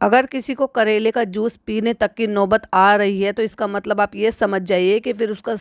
अगर किसी को करेले का जूस पीने तक की नौबत आ रही है तो इसका मतलब आप ये समझ जाइए कि फिर उसका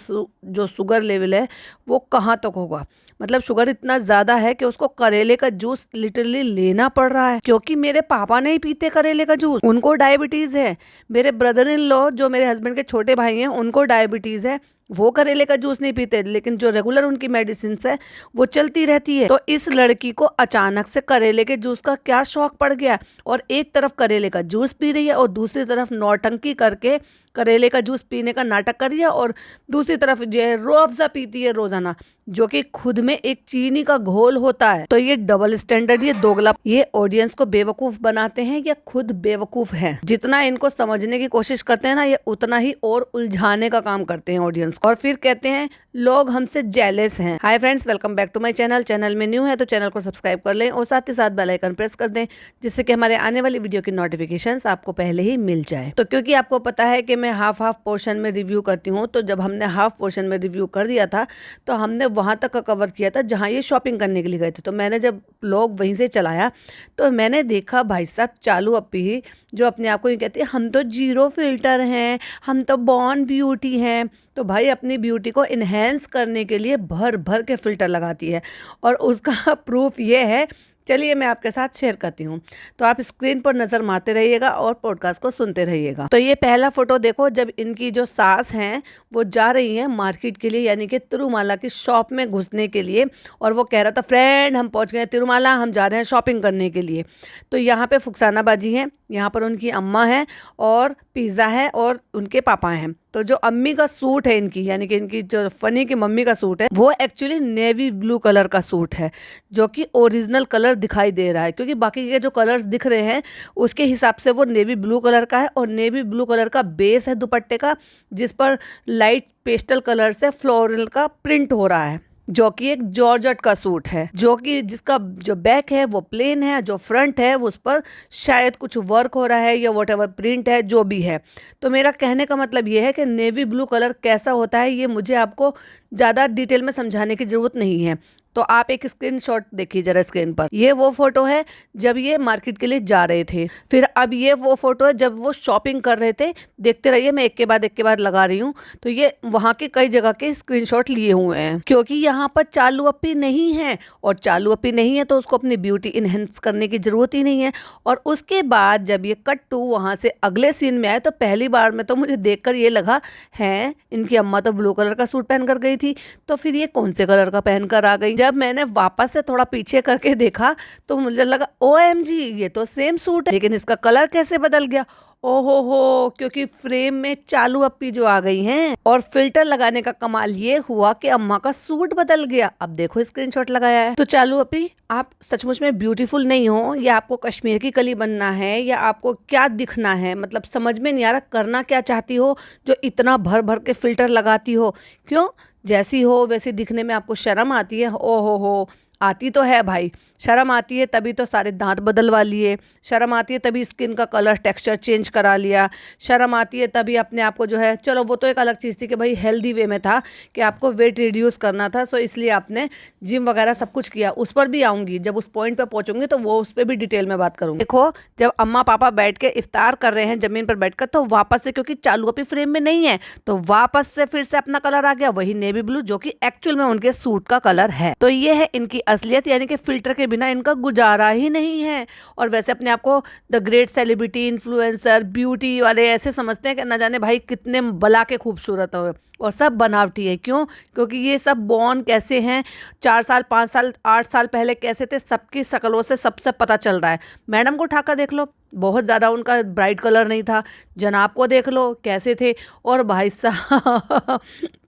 जो शुगर लेवल है वो कहाँ तक होगा। मतलब शुगर इतना ज़्यादा है कि उसको करेले का जूस लिटरली लेना पड़ रहा है। क्योंकि मेरे पापा नहीं पीते करेले का जूस, उनको डायबिटीज़ है। मेरे ब्रदर इन लॉ जो मेरे हस्बैंड के छोटे भाई हैं उनको डायबिटीज़ है, वो करेले का जूस नहीं पीते, लेकिन जो रेगुलर उनकी मेडिसिन है वो चलती रहती है। तो इस लड़की को अचानक से करेले के जूस का क्या शौक पड़ गया और एक तरफ करेले का जूस पी रही है और दूसरी तरफ नौटंकी करके करेले का जूस पीने का नाटक कर रही है, और दूसरी तरफ जो है रूह अफ़ज़ा पीती है रोजाना, जो कि खुद में एक चीनी का घोल होता है। तो ये डबल स्टैंडर्ड, ये दोगला, ये ऑडियंस को बेवकूफ बनाते हैं या खुद बेवकूफ हैं। जितना इनको समझने की कोशिश करते हैं ना, ये उतना ही और उलझाने का काम करते हैं ऑडियंस, और फिर कहते हैं लोग हमसे जेलस हैं। Hi friends, welcome back to my channel. Channel में न्यू है तो चैनल को सब्सक्राइब कर लें और साथ ही साथ बेल आइकन प्रेस कर दें, जिससे कि हमारे आने वाली वीडियो की नोटिफिकेशंस आपको पहले ही मिल जाए। तो क्योंकि आपको पता है कि मैं हाफ पोर्शन में रिव्यू करती हूँ, तो जब हमने हाफ पोर्शन में रिव्यू कर दिया था तो हमने वहां तक का कवर किया था जहाँ ये शॉपिंग करने के लिए गए थे। तो मैंने जब ब्लॉग वहीं से चलाया तो मैंने देखा भाई साहब चालू अपी ही, जो अपने आप को ये कहती है हम तो जीरो फिल्टर हैं, हम तो बॉर्न ब्यूटी हैं। तो भाई अपनी ब्यूटी को इन्हेंस करने के लिए भर भर के फिल्टर लगाती है, और उसका प्रूफ ये है। चलिए मैं आपके साथ शेयर करती हूँ, तो आप स्क्रीन पर नज़र मारते रहिएगा और पॉडकास्ट को सुनते रहिएगा। तो ये पहला फोटो देखो, जब इनकी जो सास हैं वो जा रही हैं मार्केट के लिए, यानी कि तिरुमाला की शॉप में घुसने के लिए, और वो कह रहा था फ्रेंड हम पहुँच गए तिरुमाला, हम जा रहे हैं शॉपिंग करने के लिए। तो यहाँ पे फुकसाना बाजी हैं, यहाँ पर उनकी अम्मा है और पिज़्ज़ा है और उनके पापा हैं। तो जो अम्मी का सूट है इनकी, यानी कि इनकी जो फनी की मम्मी का सूट है, वो एक्चुअली नेवी ब्लू कलर का सूट है, जो कि ओरिजिनल कलर दिखाई दे रहा है। क्योंकि बाकी के जो कलर्स दिख रहे हैं उसके हिसाब से वो नेवी ब्लू कलर का है, और नेवी ब्लू कलर का बेस है दुपट्टे का, जिस पर लाइट पेस्टल कलर से फ्लोरल का प्रिंट हो रहा है, जो कि एक जॉर्जेट का सूट है, जो कि जिसका जो बैक है वो प्लेन है, जो फ्रंट है उस पर शायद कुछ वर्क हो रहा है या वॉट एवर प्रिंट है जो भी है। तो मेरा कहने का मतलब ये है कि नेवी ब्लू कलर कैसा होता है ये मुझे आपको ज़्यादा डिटेल में समझाने की ज़रूरत नहीं है। तो आप एक स्क्रीनशॉट देखिए जरा स्क्रीन पर, ये वो फोटो है जब ये मार्केट के लिए जा रहे थे। फिर अब ये वो फोटो है जब वो शॉपिंग कर रहे थे। देखते रहिए, मैं एक के बाद लगा रही हूँ। तो ये वहाँ के कई जगह के स्क्रीनशॉट लिए हुए हैं, क्योंकि यहाँ पर चालू अपी नहीं है, और चालू अपी नहीं है तो उसको अपनी ब्यूटी इनहेंस करने की जरूरत ही नहीं है। और उसके बाद जब ये कट टू वहाँ से अगले सीन में आए तो पहली बार में तो मुझे देखकर ये लगा है इनकी अम्मा तो ब्लू कलर का सूट पहन कर गई थी, तो फिर ये कौन से कलर का पहन कर आ गई। जब मैंने वापस से थोड़ा पीछे करके देखा तो मुझे लगा OMG, ये तो सेम सूट है, लेकिन इसका कलर कैसे बदल गया। ओहो हो, क्योंकि फ्रेम में चालू अपी जो आ गई हैं, और फिल्टर लगाने का कमाल ये हुआ कि अम्मा का सूट बदल गया। अब देखो स्क्रीनशॉट लगाया है। तो चालू अपी, आप सचमुच में ब्यूटीफुल नहीं हो, या आपको कश्मीर की कली बनना है, या आपको क्या दिखना है, मतलब समझ में नहीं आ रहा करना क्या चाहती हो जो इतना भर भर के फिल्टर लगाती हो। क्यों, जैसी हो वैसे दिखने में आपको शर्म आती है। ओहो हो, आती तो है भाई, शर्म आती है तभी तो सारे दांत बदलवा लिए, शर्म आती है तभी स्किन का कलर टेक्सचर चेंज करा लिया, शर्म आती है तभी अपने आप को जो है, चलो वो तो एक अलग चीज़ थी कि भाई हेल्दी वे में था कि आपको वेट रिड्यूस करना था, सो इसलिए आपने जिम वगैरह सब कुछ किया। उस पर भी आऊँगी, जब उस पॉइंट पर पहुँचूंगी तो वो उस पर भी डिटेल में बात करूँगी। देखो जब अम्मा पापा बैठ के इफ्तार कर रहे हैं ज़मीन पर बैठकर, तो वापस से क्योंकि चालू अपनी फ्रेम में नहीं है तो वापस से फिर से अपना कलर आ गया, वही नेवी ब्लू, जो कि एक्चुअल में उनके सूट का कलर है। तो ये है इनकी असलियत, यानी कि फिल्टर के बिना इनका गुजारा ही नहीं है। और वैसे अपने आप को the great celebrity, influencer, beauty वाले ऐसे समझते हैं कि न जाने भाई कितने बला के खूबसूरत हो, और सब बनावटी है। क्यों, क्योंकि ये सब बॉर्न कैसे हैं, 4 साल 5 साल 8 साल पहले कैसे थे, सबकी शक्लों से सबसे पता चल रहा है। मैडम को उठाकर देख लो, बहुत ज़्यादा उनका ब्राइट कलर नहीं था। जनाब को देख लो कैसे थे। और भाई साहब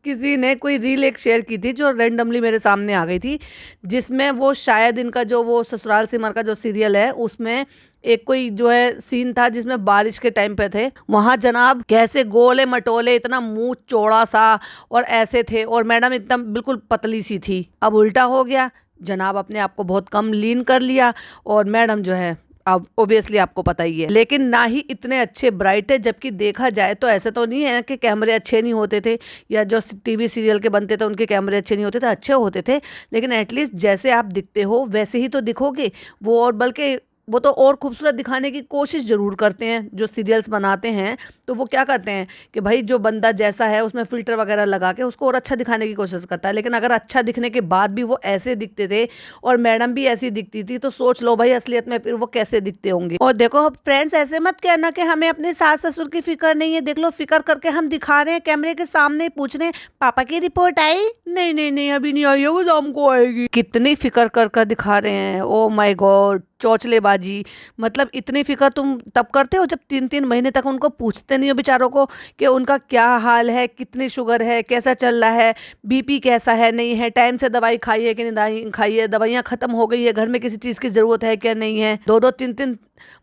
किसी ने कोई रील एक शेयर की थी जो रैंडमली मेरे सामने आ गई थी, जिसमें वो शायद इनका जो वो ससुराल सिमर का जो सीरियल है उसमें एक कोई जो है सीन था जिसमें बारिश के टाइम पे थे। वहां जनाब कैसे गोले मटोले, इतना मुंह चौड़ा सा और ऐसे थे, और मैडम एकदम बिल्कुल पतली सी थी। अब उल्टा हो गया, जनाब अपने आप को बहुत कम लीन कर लिया, और मैडम जो है अब ओबियसली आपको पता ही है, लेकिन ना ही इतने अच्छे ब्राइट है। जबकि देखा जाए तो ऐसा तो नहीं है कि कैमरे अच्छे नहीं होते थे, या जो टीवी सीरियल के बनते थे उनके कैमरे अच्छे नहीं होते थे, अच्छे होते थे, लेकिन एटलीस्ट जैसे आप दिखते हो वैसे ही तो दिखोगे वो। और बल्कि वो तो और खूबसूरत दिखाने की कोशिश ज़रूर करते हैं। जो सीरियल्स बनाते हैं तो वो क्या करते हैं कि भाई जो बंदा जैसा है उसमें फ़िल्टर वगैरह लगा के उसको और अच्छा दिखाने की कोशिश करता है। लेकिन अगर अच्छा दिखने के बाद भी वो ऐसे दिखते थे और मैडम भी ऐसी दिखती थी, तो सोच लो भाई असलियत में फिर वो कैसे दिखते होंगे। और देखो फ्रेंड्स, ऐसे मत कहना कि हमें अपने सास ससुर की फिक्र नहीं है। देख लो, फिक्र करके हम दिखा रहे हैं, कैमरे के सामने पूछ रहे हैं पापा की रिपोर्ट आई? नहीं नहीं नहीं, अभी नहीं आई है, वो शाम को आएगी। कितनी फिक्र कर कर दिखा रहे हैं। ओ माय गॉड, चौचलेबाजी। मतलब इतनी फिक्र तुम तब करते हो जब 3-3 महीने तक उनको पूछते नहीं हो बेचारों को कि उनका क्या हाल है, कितनी शुगर है, कैसा चल रहा है, बीपी कैसा है, नहीं है, टाइम से दवाई खाई है कि नहीं दवाई खाई है, दवाइयाँ खत्म हो गई है, घर में किसी चीज़ की ज़रूरत है क्या नहीं है। 2-2 3-3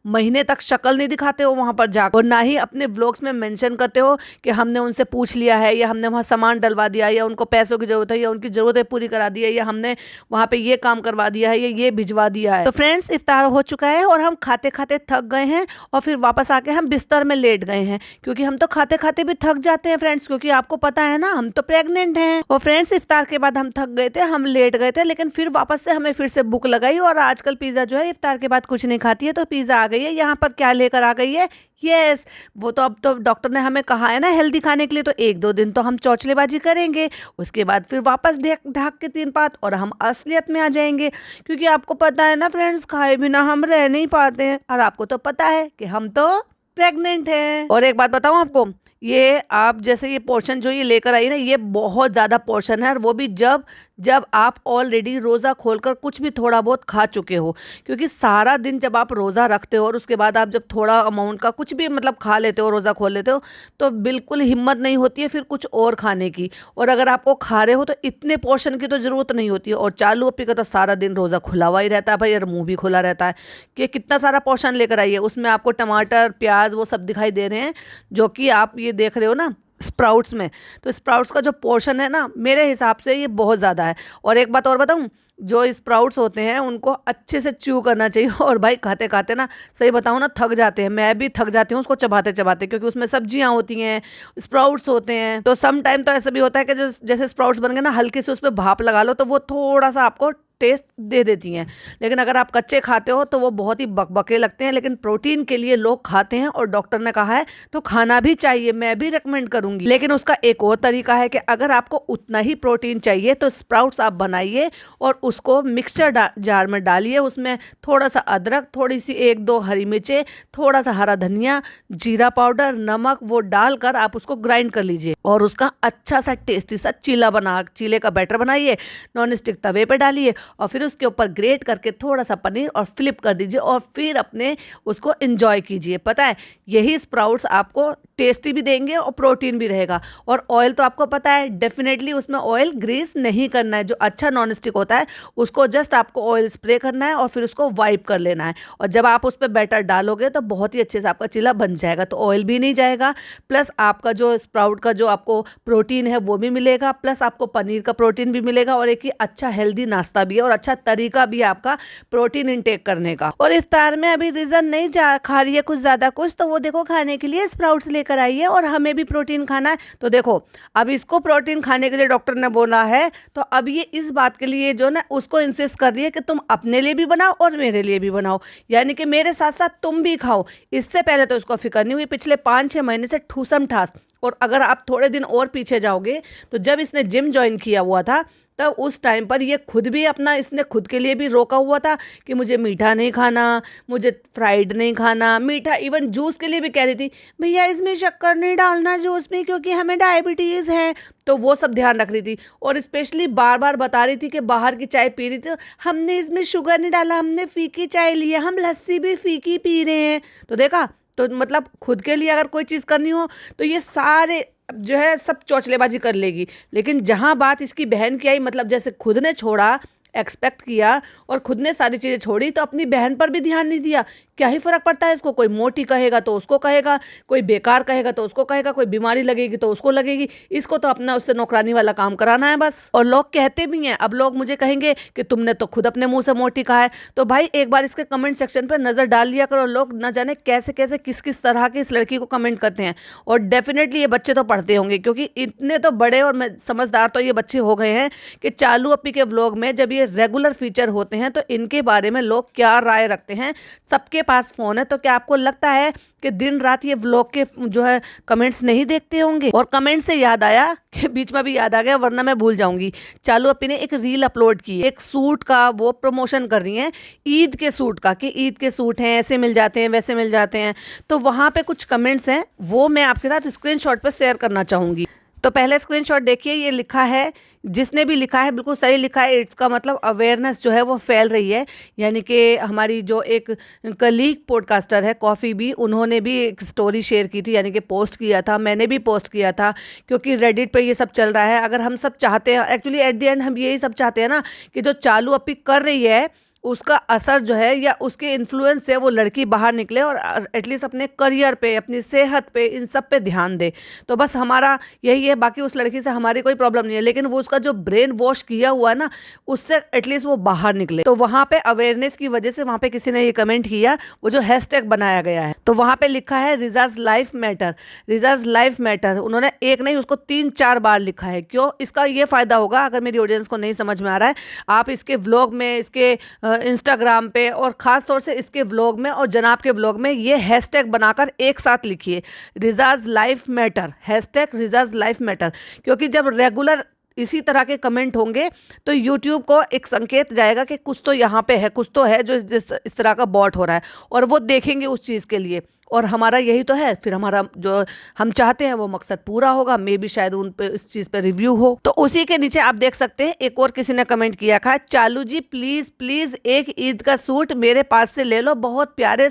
महीने तक शक्ल नहीं दिखाते हो वहाँ पर जाकर, और ना ही अपने व्लॉग्स में मेंशन करते हो कि हमने उनसे पूछ लिया है, या हमने वहाँ सामान डलवा दिया, या उनको पैसों की ज़रूरत है, या उनकी ज़रूरतें पूरी करा दी है, या हमने वहाँ पे ये काम करवा दिया है, या ये भिजवा दिया है। तो फ्रेंड्स, इफ्तार हो चुका है और हम खाते खाते थक गए हैं और फिर वापस आके हम बिस्तर में लेट गए हैं, क्योंकि हम तो खाते खाते भी थक जाते हैं फ्रेंड्स, क्योंकि आपको पता है ना हम तो प्रेग्नेंट हैं। और फ्रेंड्स, इफ्तार के बाद हम थक गए थे, हम लेट गए थे, लेकिन फिर वापस से हमें फिर से भूख लगाई, और आजकल पिज़्ज़ा जो है इफ्तार के बाद कुछ नहीं खाती है, तो पिज़्ज़ा आ गई है। यहाँ पर क्या लेकर आ गई है? यस, वो तो अब तो डॉक्टर ने हमें कहा है ना हेल्दी खाने के लिए, तो 1-2 दिन तो हम चौचलेबाजी करेंगे, उसके बाद फिर वापस ढाक के 3 पात और हम असलियत में आ जाएंगे। क्योंकि आपको पता है ना फ्रेंड्स, खाए बिना हम रह नहीं पाते हैं, और आपको तो पता है कि हम तो प्रेग्नेंट है। और एक बात बताऊं आपको, ये आप जैसे ये पोर्शन जो ये लेकर आई ना, ये बहुत ज़्यादा पोर्शन है, और वो भी जब जब आप ऑलरेडी रोज़ा खोलकर कुछ भी थोड़ा बहुत खा चुके हो। क्योंकि सारा दिन जब आप रोज़ा रखते हो और उसके बाद आप जब थोड़ा अमाउंट का कुछ भी मतलब खा लेते हो, रोज़ा खोल लेते हो, तो बिल्कुल हिम्मत नहीं होती है फिर कुछ और खाने की। और अगर आपको खा रहे हो तो इतने पोर्शन की तो ज़रूरत नहीं होती है। और चालू अपी का तो सारा दिन रोज़ा खुला हुआ ही रहता है भाई, और मुँह भी खुला रहता है कि कितना सारा पोर्शन लेकर आई है। उसमें आपको टमाटर, प्याज वो सब दिखाई दे रहे हैं, जो कि आप ये देख रहे हो ना स्प्राउट्स में। तो स्प्राउट्स का जो पोर्शन है ना, मेरे हिसाब से ये बहुत ज़्यादा है। और एक बात और बताऊं, जो स्प्राउट्स होते हैं उनको अच्छे से च्यू करना चाहिए। और भाई खाते खाते ना, सही बताऊं ना, थक जाते हैं। मैं भी थक जाती हूँ उसको चबाते चबाते, क्योंकि उसमें सब्जियां होती हैं, स्प्राउट्स होते हैं। तो सम टाइम तो ऐसा भी होता है कि जैसे स्प्राउट्स बन गए ना, हल्की से उस पर भाप लगा लो तो वो थोड़ा सा आपको टेस्ट दे देती हैं। लेकिन अगर आप कच्चे खाते हो तो वो बहुत ही बकबके लगते हैं। लेकिन प्रोटीन के लिए लोग खाते हैं, और डॉक्टर ने कहा है तो खाना भी चाहिए, मैं भी रिकमेंड करूंगी। लेकिन उसका एक और तरीका है कि अगर आपको उतना ही प्रोटीन चाहिए तो स्प्राउट्स आप बनाइए और उसको मिक्सचर जार में डालिए। उसमें थोड़ा सा अदरक, थोड़ी सी 1-2 हरी मिर्चें, थोड़ा सा हरा धनिया, जीरा पाउडर, नमक, वो डालकर आप उसको ग्राइंड कर लीजिए, और उसका अच्छा सा टेस्टी सा चीले का बैटर बनाइए, नॉन स्टिक तवे पे डालिए, और फिर उसके ऊपर ग्रेट करके थोड़ा सा पनीर और फ्लिप कर दीजिए, और फिर अपने उसको एंजॉय कीजिए। पता है, यही स्प्राउट्स आपको टेस्टी भी देंगे और प्रोटीन भी रहेगा। और ऑयल तो आपको पता है, डेफिनेटली उसमें ऑयल ग्रीस नहीं करना है। जो अच्छा नॉन स्टिक होता है उसको जस्ट आपको ऑयल स्प्रे करना है और फिर उसको वाइप कर लेना है। और जब आप उस पर बैटर डालोगे तो बहुत ही अच्छे से आपका चीला बन जाएगा, तो ऑयल भी नहीं जाएगा, प्लस आपका जो स्प्राउट का जो आपको प्रोटीन है वो भी मिलेगा, प्लस आपको पनीर का प्रोटीन भी मिलेगा, और एक ही अच्छा हेल्दी नाश्ता भी है और अच्छा तरीका भी है आपका प्रोटीन इनटेक करने का। और इफ्तार में अभी रीजन नहीं जा खा रही है कुछ ज्यादा कुछ, तो वो देखो खाने के लिए स्प्राउट्स लेकर आई है, और हमें भी प्रोटीन खाना है। तो देखो, अब इसको प्रोटीन खाने के लिए डॉक्टर ने बोला है, तो अब ये इस बात के लिए जो ना उसको इंसिस्ट कर रही है कि तुम अपने लिए भी बनाओ और मेरे लिए भी बनाओ, यानी कि मेरे साथ साथ तुम भी खाओ। इससे पहले तो इसको फिक्र नहीं हुई, पिछले 5-6 महीने से ठूसम ठास। और अगर आप थोड़े दिन और पीछे जाओगे तो जब इसने जिम ज्वाइन किया हुआ था, तब उस टाइम पर ये खुद भी अपना, इसने खुद के लिए भी रोका हुआ था कि मुझे मीठा नहीं खाना, मुझे फ्राइड नहीं खाना, मीठा इवन जूस के लिए भी कह रही थी भैया इसमें शक्कर नहीं डालना जूस में, क्योंकि हमें डायबिटीज़ है। तो वो सब ध्यान रख रही थी, और स्पेशली बार बार बता रही थी कि बाहर की चाय पी रही थी, हमने इसमें शुगर नहीं डाला, हमने फीकी चाय ली है, हम लस्सी भी फीकी पी रहे हैं। तो देखा, तो मतलब खुद के लिए अगर कोई चीज़ करनी हो तो ये सारे जो है सब चौचलेबाजी कर लेगी। लेकिन जहाँ बात इसकी बहन की आई, मतलब जैसे खुद ने छोड़ा, एक्सपेक्ट किया और खुद ने सारी चीज़ें छोड़ी, तो अपनी बहन पर भी ध्यान नहीं दिया क्या ही फर्क पड़ता है इसको, कोई मोटी कहेगा तो उसको कहेगा, कोई बेकार कहेगा तो उसको कहेगा, कोई बीमारी लगेगी तो उसको लगेगी, इसको तो अपना उससे नौकरानी वाला काम कराना है बस। और लोग कहते भी हैं, अब लोग मुझे कहेंगे कि तुमने तो खुद अपने मुंह से मोटी कहा है, तो भाई एक बार इसके कमेंट सेक्शन पर नजर डाल लिया करो, लोग न जाने कैसे कैसे किस किस तरह की इस लड़की को कमेंट करते हैं। और डेफिनेटली ये बच्चे तो पढ़ते होंगे, क्योंकि इतने तो बड़े और समझदार तो ये बच्चे हो गए हैं कि चालू अपी के व्लॉग में जब ये रेगुलर फीचर होते हैं तो इनके बारे में लोग क्या राय रखते हैं। सबके पास फोन है, तो क्या आपको लगता है कि दिन रात ये व्लॉग के जो है कमेंट्स नहीं देखते होंगे। और कमेंट से याद आया कि बीच में भी याद आ गया, वरना मैं भूल जाऊंगी। चालू अपी ने एक रील अपलोड की, एक सूट का वो प्रमोशन कर रही हैं, ईद के सूट का, कि ईद के सूट हैं, ऐसे मिल जाते हैं, वैसे मिल जाते हैं। तो वहां पे कुछ कमेंट्स हैं, वो मैं आपके साथ स्क्रीनशॉट पे शेयर करना चाहूंगी। तो पहले स्क्रीनशॉट देखिए, ये लिखा है, जिसने भी लिखा है बिल्कुल सही लिखा है। इसका मतलब अवेयरनेस जो है वो फैल रही है। यानी कि हमारी जो एक कलीग पॉडकास्टर है कॉफ़ी बी, उन्होंने भी एक स्टोरी शेयर की थी, यानी कि पोस्ट किया था, मैंने भी पोस्ट किया था, क्योंकि रेडिट पे ये सब चल रहा है। अगर हम सब चाहते हैं, एक्चुअली एट द एंड हम यही सब चाहते हैं ना, कि जो चालू अपी कर रही है उसका असर जो है या उसके इन्फ्लुएंस से वो लड़की बाहर निकले और एटलीस्ट अपने करियर पे, अपनी सेहत पे, इन सब पे ध्यान दे। तो बस हमारा यही है, बाकी उस लड़की से हमारी कोई प्रॉब्लम नहीं है, लेकिन वो उसका जो ब्रेन वॉश किया हुआ है ना, उससे एटलीस्ट वो बाहर निकले। तो वहाँ पे अवेयरनेस की वजह से वहाँ पे किसी ने ये कमेंट किया, वो जो हैशटैग बनाया गया है, तो वहाँ पे लिखा है रिजाज लाइफ मैटर, रिजाज लाइफ मैटर। उन्होंने एक नहीं, उसको 3-4 बार लिखा है। क्यों? इसका ये फायदा होगा, अगर मेरी ऑडियंस को नहीं समझ में आ रहा है, आप इसके व्लॉग में, इसके इंस्टाग्राम पे और ख़ास तौर से इसके व्लॉग में और जनाब के व्लॉग में ये हैशटैग बनाकर एक साथ लिखिए, रिजाज लाइफ मैटर, हैशटैग रिजाज लाइफ मैटर। क्योंकि जब रेगुलर इसी तरह के कमेंट होंगे तो यूट्यूब को एक संकेत जाएगा कि कुछ तो यहाँ पे है, कुछ तो है जो इस तरह का बॉट हो रहा है, और वो देखेंगे उस चीज़ के लिए। और हमारा यही तो है, फिर हमारा जो हम चाहते हैं वो मकसद पूरा होगा। मे भी शायद उन पे इस चीज़ पे रिव्यू हो। तो उसी के नीचे आप देख सकते हैं, एक और किसी ने कमेंट किया था, चालू जी प्लीज़ प्लीज़ एक ईद का सूट मेरे पास से ले लो, बहुत प्यारे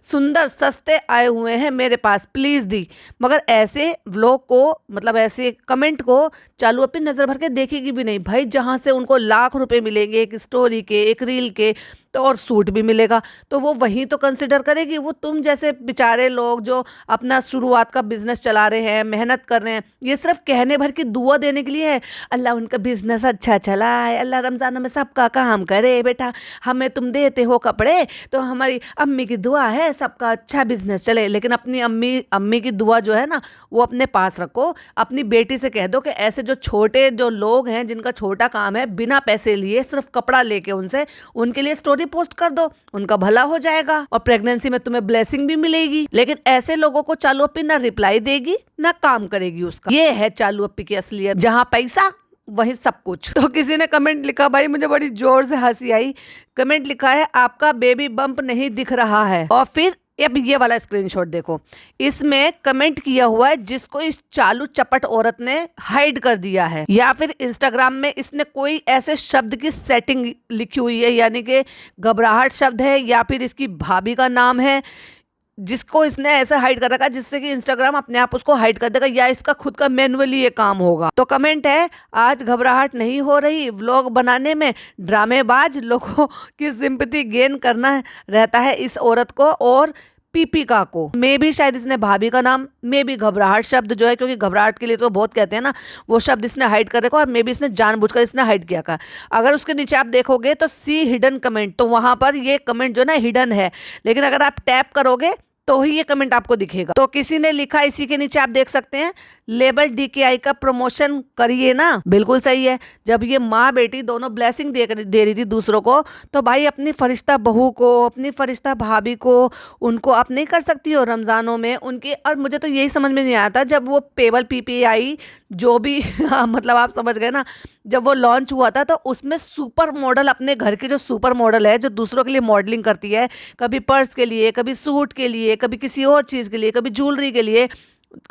सुंदर सस्ते आए हुए हैं मेरे पास, प्लीज़ दी। मगर ऐसे व्लॉग को, मतलब ऐसे कमेंट को चालू अपनी नज़र भर के देखेगी भी नहीं भाई। जहाँ से उनको लाख रुपए मिलेंगे एक स्टोरी के, एक रील के, तो और सूट भी मिलेगा, तो वो वहीं तो कंसिडर करेगी। वो तुम जैसे बेचारे लोग जो अपना शुरुआत का बिजनेस चला रहे हैं, मेहनत कर रहे हैं, ये सिर्फ कहने भर की दुआ देने के लिए है, अल्लाह उनका बिजनेस अच्छा चलाए, अल्लाह रमज़ान में सबका काम करे, बेटा हमें तुम देते हो कपड़े तो हमारी अम्मी की दुआ है सबका अच्छा बिजनेस चले। लेकिन अपनी अम्मी की दुआ जो है ना, वो अपने पास रखो। अपनी बेटी से कह दो कि ऐसे जो छोटे जो लोग हैं जिनका छोटा काम है, बिना पैसे लिए सिर्फ कपड़ा लेके उनसे, उनके लिए स्टोरी पोस्ट कर दो, उनका भला हो जाएगा और प्रेगनेंसी में तुम्हें ब्लेसिंग भी मिलेगी। लेकिन ऐसे लोगों को चालू अपी ना रिप्लाई देगी ना काम करेगी उसका। ये है चालू अपी की असलियत, जहाँ पैसा वही सब कुछ। तो किसी ने कमेंट लिखा, भाई मुझे बड़ी जोर से हंसी आई। कमेंट लिखा है, आपका बेबी बम्प नहीं दिख रहा है। और फिर अब ये वाला स्क्रीनशॉट देखो, इसमें कमेंट किया हुआ है जिसको इस चालू चपट औरत ने हाइड कर दिया है, या फिर इंस्टाग्राम में इसने कोई ऐसे शब्द की सेटिंग लिखी हुई है, यानी कि घबराहट शब्द है, या फिर इसकी भाभी का नाम है, जिसको इसने ऐसा हाइड कर रखा है जिससे कि इंस्टाग्राम अपने आप उसको हाइड कर देगा, या इसका खुद का मैनुअली ये काम होगा। तो कमेंट है, आज घबराहट नहीं हो रही, व्लॉग बनाने में ड्रामेबाज लोगों की सिंपैथी गेन करना रहता है इस औरत को और पीपिका को। मे भी शायद इसने भाभी का नाम, मे भी घबराहट शब्द जो है, क्योंकि घबराहट के लिए तो बहुत कहते हैं ना, वो शब्द इसने हाइड कर रखा, और मे भी इसने जानबूझकर इसने हाइड किया का। अगर उसके नीचे आप देखोगे तो सी हिडन कमेंट, तो वहां पर ये कमेंट जो ना हिडन है, लेकिन अगर आप टैप करोगे तो ही ये कमेंट आपको दिखेगा। तो किसी ने लिखा, इसी के नीचे आप देख सकते हैं, लेबल DKI का प्रमोशन करिए ना। बिल्कुल सही है, जब ये माँ बेटी दोनों ब्लेसिंग दे रही थी दूसरों को, तो भाई अपनी फरिश्ता बहू को, अपनी फरिश्ता भाभी को, उनको आप नहीं कर सकती हो रमज़ानों में उनके। और मुझे तो यही समझ में नहीं आता, जब वो पेबल PPI जो भी मतलब आप समझ गए ना, जब वो लॉन्च हुआ था तो उसमें सुपर मॉडल, अपने घर की जो सुपर मॉडल है, जो दूसरों के लिए मॉडलिंग करती है, कभी पर्स के लिए, कभी सूट के लिए, कभी किसी और चीज़ के लिए, कभी ज्वेलरी के लिए,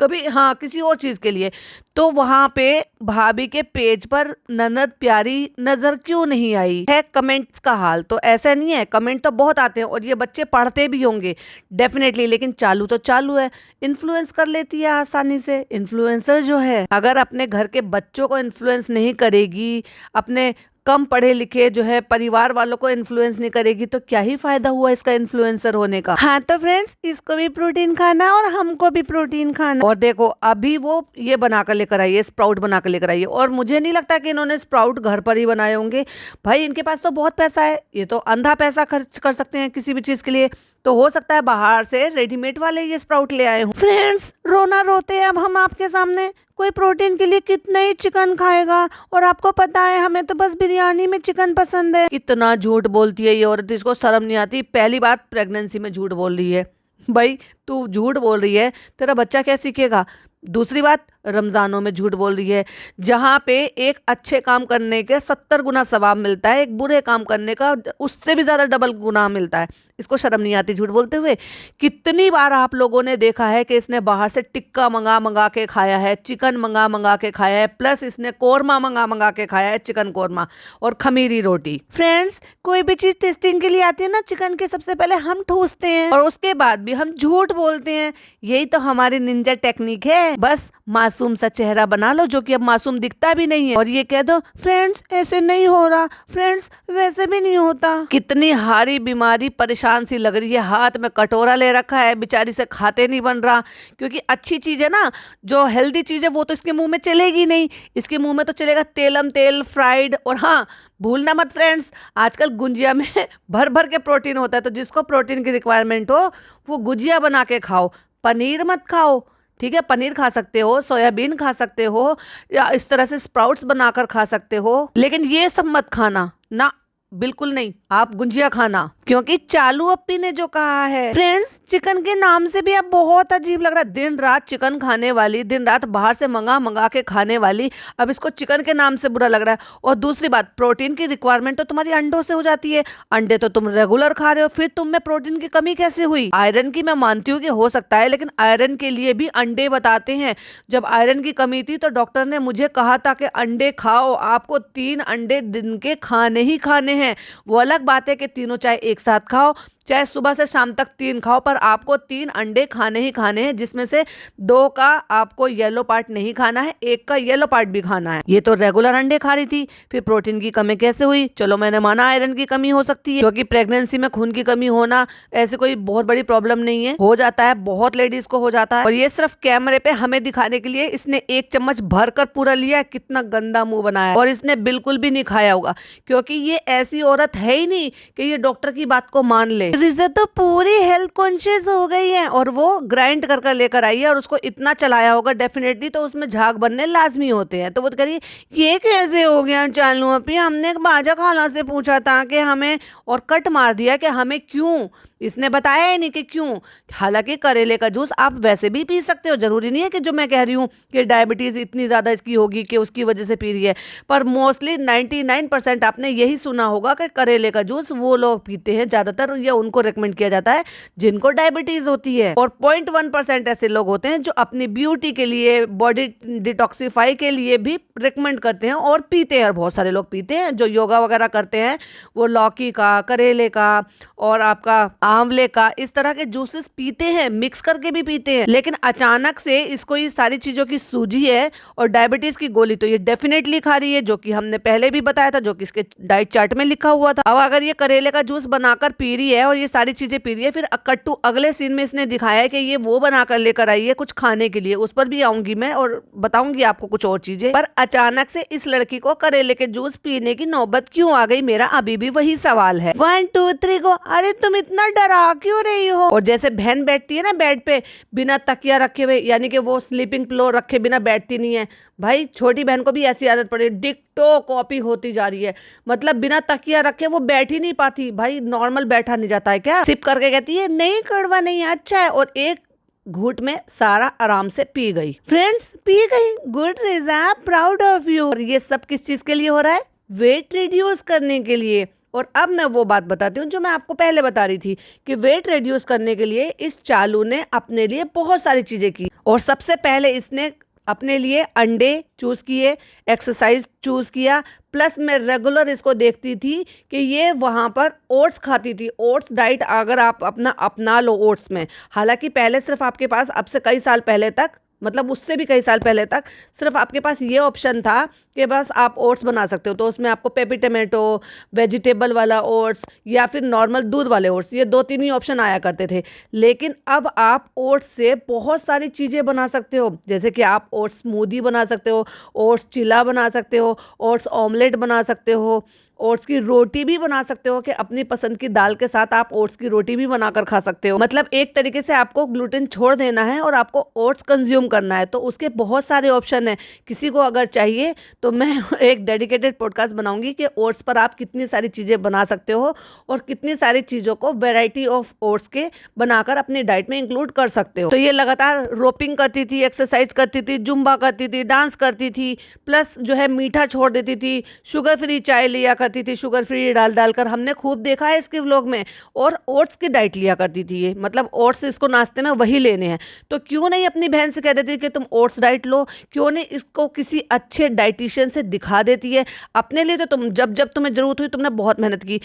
कभी हाँ किसी और चीज़ के लिए, तो वहाँ पे भाभी के पेज पर ननद प्यारी नज़र क्यों नहीं आई है कमेंट्स का हाल। तो ऐसा नहीं है, कमेंट तो बहुत आते हैं और ये बच्चे पढ़ते भी होंगे डेफिनेटली, लेकिन चालू तो चालू है, इन्फ्लुएंस कर लेती है आसानी से। इन्फ्लुएंसर जो है, अगर अपने घर के बच्चों को इन्फ्लुएंस नहीं करेगी, अपने कम पढ़े लिखे जो है परिवार वालों को इन्फ्लुएंस नहीं करेगी तो क्या ही फायदा हुआ इसका इन्फ्लुएंसर होने का। हाँ तो फ्रेंड्स, इसको भी प्रोटीन खाना और हमको भी प्रोटीन खाना। और देखो अभी वो ये बनाकर लेकर आई है, स्प्राउट बनाकर लेकर आई है, और मुझे नहीं लगता कि इन्होंने स्प्राउट घर पर ही बनाए होंगे। भाई इनके पास तो बहुत पैसा है, ये तो अंधा पैसा खर्च कर सकते हैं किसी भी चीज के लिए। तो हो सकता है बाहर से रेडीमेड वाले ये स्प्राउट ले आए हों। फ्रेंड्स, रोना रोते अब हम आपके सामने। कोई प्रोटीन के लिए कितना ही चिकन खाएगा, और आपको पता है हमें तो बस बिरयानी में चिकन पसंद है। कितना झूठ बोलती है ये औरत, इसको शर्म नहीं आती। पहली बात प्रेगनेंसी में झूठ बोल रही है। भाई तू झूठ बोल रही है, तेरा बच्चा क्या सीखेगा। दूसरी बात, रमजानों में झूठ बोल रही है, जहाँ पे एक अच्छे काम करने के 70 गुना सवाब मिलता है, एक बुरे काम करने का उससे भी ज्यादा डबल गुना मिलता है। इसको शर्म नहीं आती झूठ बोलते हुए। कितनी बार आप लोगों ने देखा है कि इसने बाहर से टिक्का मंगा मंगा के खाया है, चिकन मंगा मंगा के खाया है, प्लस इसने कोरमा मंगा मंगा के खाया है, चिकन कोरमा और खमीरी रोटी। फ्रेंड्स, कोई भी चीज टेस्टिंग के लिए आती है ना, चिकन के सबसे पहले हम ठूसते हैं और उसके बाद भी हम झूठ बोलते हैं। यही तो हमारी निंजा टेक्निक है। बस मासूम सा चेहरा बना लो जो कि अब मासूम दिखता भी नहीं है, और ये कह दो फ्रेंड्स ऐसे नहीं हो रहा, फ्रेंड्स वैसे भी नहीं होता। कितनी हारी बीमारी परेशान सी लग रही है। हाथ में कटोरा ले रखा है, बेचारी से खाते नहीं बन रहा, क्योंकि अच्छी चीज है ना, जो हेल्दी चीज है वो तो इसके मुंह में चलेगी नहीं। इसके मुंह में तो चलेगा तेलम तेल, फ्राइड। और हाँ, भूलना मत फ्रेंड्स, आजकल गुंजिया में भर भर के प्रोटीन होता है, तो जिसको प्रोटीन की रिक्वायरमेंट हो वो गुजिया बना के खाओ, पनीर मत खाओ। ठीक है, पनीर खा सकते हो, सोयाबीन खा सकते हो, या इस तरह से स्प्राउट्स बनाकर खा सकते हो, लेकिन ये सब मत खाना ना, बिल्कुल नहीं। आप गुंजिया खाना, क्योंकि चालू अप्पी ने जो कहा है। फ्रेंड्स, चिकन के नाम से भी अब बहुत अजीब लग रहा है। दिन रात चिकन खाने वाली, दिन रात बाहर से मंगा मंगा के खाने वाली, अब इसको चिकन के नाम से बुरा लग रहा है। और दूसरी बात, प्रोटीन की रिक्वायरमेंट तो तुम्हारी अंडों से हो जाती है, अंडे तो तुम रेगुलर खा रहे हो, फिर तुम में प्रोटीन की कमी कैसे हुई। आयरन की मैं मानती हूँ कि हो सकता है, लेकिन आयरन के लिए भी अंडे बताते हैं। जब आयरन की कमी थी तो डॉक्टर ने मुझे कहा था कि अंडे खाओ, आपको 3 अंडे दिन के खाने ही खाने हैं। वो अलग बात है कि तीनों चाहे एक साथ खाओ, चाहे सुबह से शाम तक 3 खाओ, पर आपको 3 अंडे खाने ही खाने हैं, जिसमें से 2 का आपको येलो पार्ट नहीं खाना है, 1 का येलो पार्ट भी खाना है। ये तो रेगुलर अंडे खा रही थी, फिर प्रोटीन की कमी कैसे हुई। चलो मैंने माना आयरन की कमी हो सकती है, क्योंकि प्रेगनेंसी में खून की कमी होना ऐसे कोई बहुत बड़ी प्रॉब्लम नहीं है, हो जाता है, बहुत लेडीज को हो जाता है। और ये सिर्फ कैमरे पे हमें दिखाने के लिए इसने 1 चम्मच भर कर पूरा लिया है। कितना गंदा मुंह बनाया है, और इसने बिल्कुल भी नहीं खाया होगा, क्योंकि ये ऐसी औरत है ही नहीं कि ये डॉक्टर की बात को मान ले। रिजा तो पूरी हेल्थ कॉन्शियस हो गई है, और वो ग्राइंड कर कर लेकर आई है, और उसको इतना चलाया होगा डेफिनेटली, तो उसमें झाग बनने लाजमी होते हैं। तो वो कह रही ये कैसे हो गया चालू अभी, हमने एक बाजा खाला से पूछा था कि हमें, और कट मार दिया कि हमें क्यों, इसने बताया ही नहीं कि क्यों। हालांकि करेले का जूस आप वैसे भी पी सकते हो, जरूरी नहीं है कि जो मैं कह रही हूँ कि डायबिटीज इतनी ज्यादा इसकी होगी कि उसकी वजह से पी रही है, पर मोस्टली 99% आपने यही सुना होगा कि करेले का जूस वो लोग पीते हैं ज्यादातर, या उनको रिकमेंड किया जाता है जिनको डायबिटीज होती है। और 0.1% ऐसे लोग होते हैं जो अपनी ब्यूटी के लिए, बॉडी डिटॉक्सिफाई के लिए भी रिकमेंड करते हैं और पीते हैं। और बहुत सारे लोग पीते हैं जो योगा वगैरह करते हैं, वो लौकी का, करेले का और आपका आंवले का, इस तरह के जूसेस पीते हैं, मिक्स करके भी पीते हैं। लेकिन अचानक से इसको ये सारी चीजों की सूझी है, और डायबिटीज की गोली तो ये डेफिनेटली खा रही है, जो कि हमने पहले भी बताया था, जो कि इसके डाइट चार्ट में लिखा हुआ था। अब अगर ये करेले का जूस बनाकर पी रही है और ये सारी चीजें पी रही है, फिर कट्टू अगले सीन में इसने दिखाया है कि ये वो बनाकर लेकर आई है कुछ खाने के लिए, उस पर भी आऊंगी मैं और बताऊंगी आपको कुछ और चीजें। पर अचानक से इस लड़की को करेले के जूस पीने की नौबत क्यों आ गई, मेरा अभी भी वही सवाल है। 1 2 3 गो। अरे तुम इतना डरा क्यों रही हो। और जैसे बहन बैठती है ना बेड पे बिना तकिया रखे हुए, यानी कि वो स्लीपिंग पिलो रखे बिना बैठती नहीं है, भाई छोटी बहन को भी ऐसी आदत पड़ी, डिक्टो कॉपी होती जा रही है। मतलब बिना तकिया रखे वो बैठ ही नहीं पाती। भाई नॉर्मल बैठा नहीं जाता है क्या। सिप करके कहती है नहीं कड़वा नहीं है, अच्छा है, और एक घूट में सारा आराम से पी गई। फ्रेंड्स पी गई, गुड रिजा, प्राउड ऑफ यू। और ये सब किस चीज के लिए हो रहा है, वेट रिड्यूस करने के लिए। और अब मैं वो बात बताती हूँ जो मैं आपको पहले बता रही थी कि वेट रिड्यूस करने के लिए इस चालू ने अपने लिए बहुत सारी चीजें की। और सबसे पहले इसने अपने लिए अंडे चूज किए, एक्सरसाइज चूज किया, प्लस मैं रेगुलर इसको देखती थी कि ये वहाँ पर ओट्स खाती थी। ओट्स डाइट अगर आप अपना अपना लो ओट्स में, हालांकि पहले सिर्फ आपके पास, अब से कई साल पहले तक मतलब उससे भी कई साल पहले तक सिर्फ आपके पास ये ऑप्शन था कि बस आप ओट्स बना सकते हो, तो उसमें आपको पेपी टमाटो, वेजिटेबल वाला ओट्स या फिर नॉर्मल दूध वाले ओट्स, ये 2-3 ही ऑप्शन आया करते थे। लेकिन अब आप ओट्स से बहुत सारी चीज़ें बना सकते हो, जैसे कि आप ओट्स स्मूदी बना सकते हो, ओट्स चिला बना सकते हो, ओट्स ऑमलेट बना सकते हो, ओट्स की रोटी भी बना सकते हो कि अपनी पसंद की दाल के साथ आप ओट्स की रोटी भी बनाकर खा सकते हो। मतलब एक तरीके से आपको ग्लूटेन छोड़ देना है और आपको ओट्स कंज्यूम करना है, तो उसके बहुत सारे ऑप्शन हैं। किसी को अगर चाहिए तो मैं एक डेडिकेटेड पॉडकास्ट बनाऊंगी कि ओट्स पर आप कितनी सारी चीज़ें बना सकते हो और कितनी सारी चीज़ों को वेराइटी ऑफ ओट्स के बनाकर अपनी डाइट में इंक्लूड कर सकते हो। तो ये लगातार रोपिंग करती थी, एक्सरसाइज करती थी, जुम्बा करती थी, डांस करती थी, प्लस जो है मीठा छोड़ देती थी, शुगर फ्री चाय लिया करती थी, शुगर फ्री डालकर हमने खूब देखा है इसके व्लॉग में। और ओट्स की डाइट लिया करती थी ये, मतलब ओट्स इसको नाश्ते में वही लेने हैं। तो क्यों नहीं अपनी बहन से कह देती कि तुम ओट्स डाइट लो, क्यों नहीं इसको किसी अच्छे डाइटिशियन से दिखा देती है। अपने लिए तो तुम जब जब तुम्हें जरूरत हुई तुमने बहुत मेहनत की,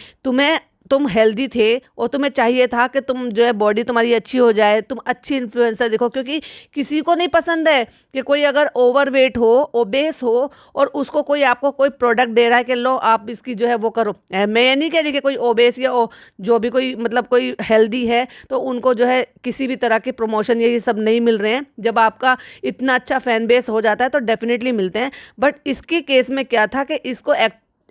तुम हेल्दी थे और तुम्हें चाहिए था कि तुम जो है बॉडी तुम्हारी अच्छी हो जाए, तुम अच्छी इन्फ्लुएंसर दिखो, क्योंकि किसी को नहीं पसंद है कि कोई अगर ओवरवेट हो, ओबेस हो और उसको कोई आपको कोई प्रोडक्ट दे रहा है कि लो आप इसकी जो है वो करो। मैं ये नहीं कह रही कि कोई ओबेस या जो भी कोई मतलब कोई हेल्दी है तो उनको जो है किसी भी तरह के प्रमोशन ये सब नहीं मिल रहे हैं। जब आपका इतना अच्छा फैन बेस हो जाता है तो डेफिनेटली मिलते हैं। बट इसके केस में क्या था कि इसको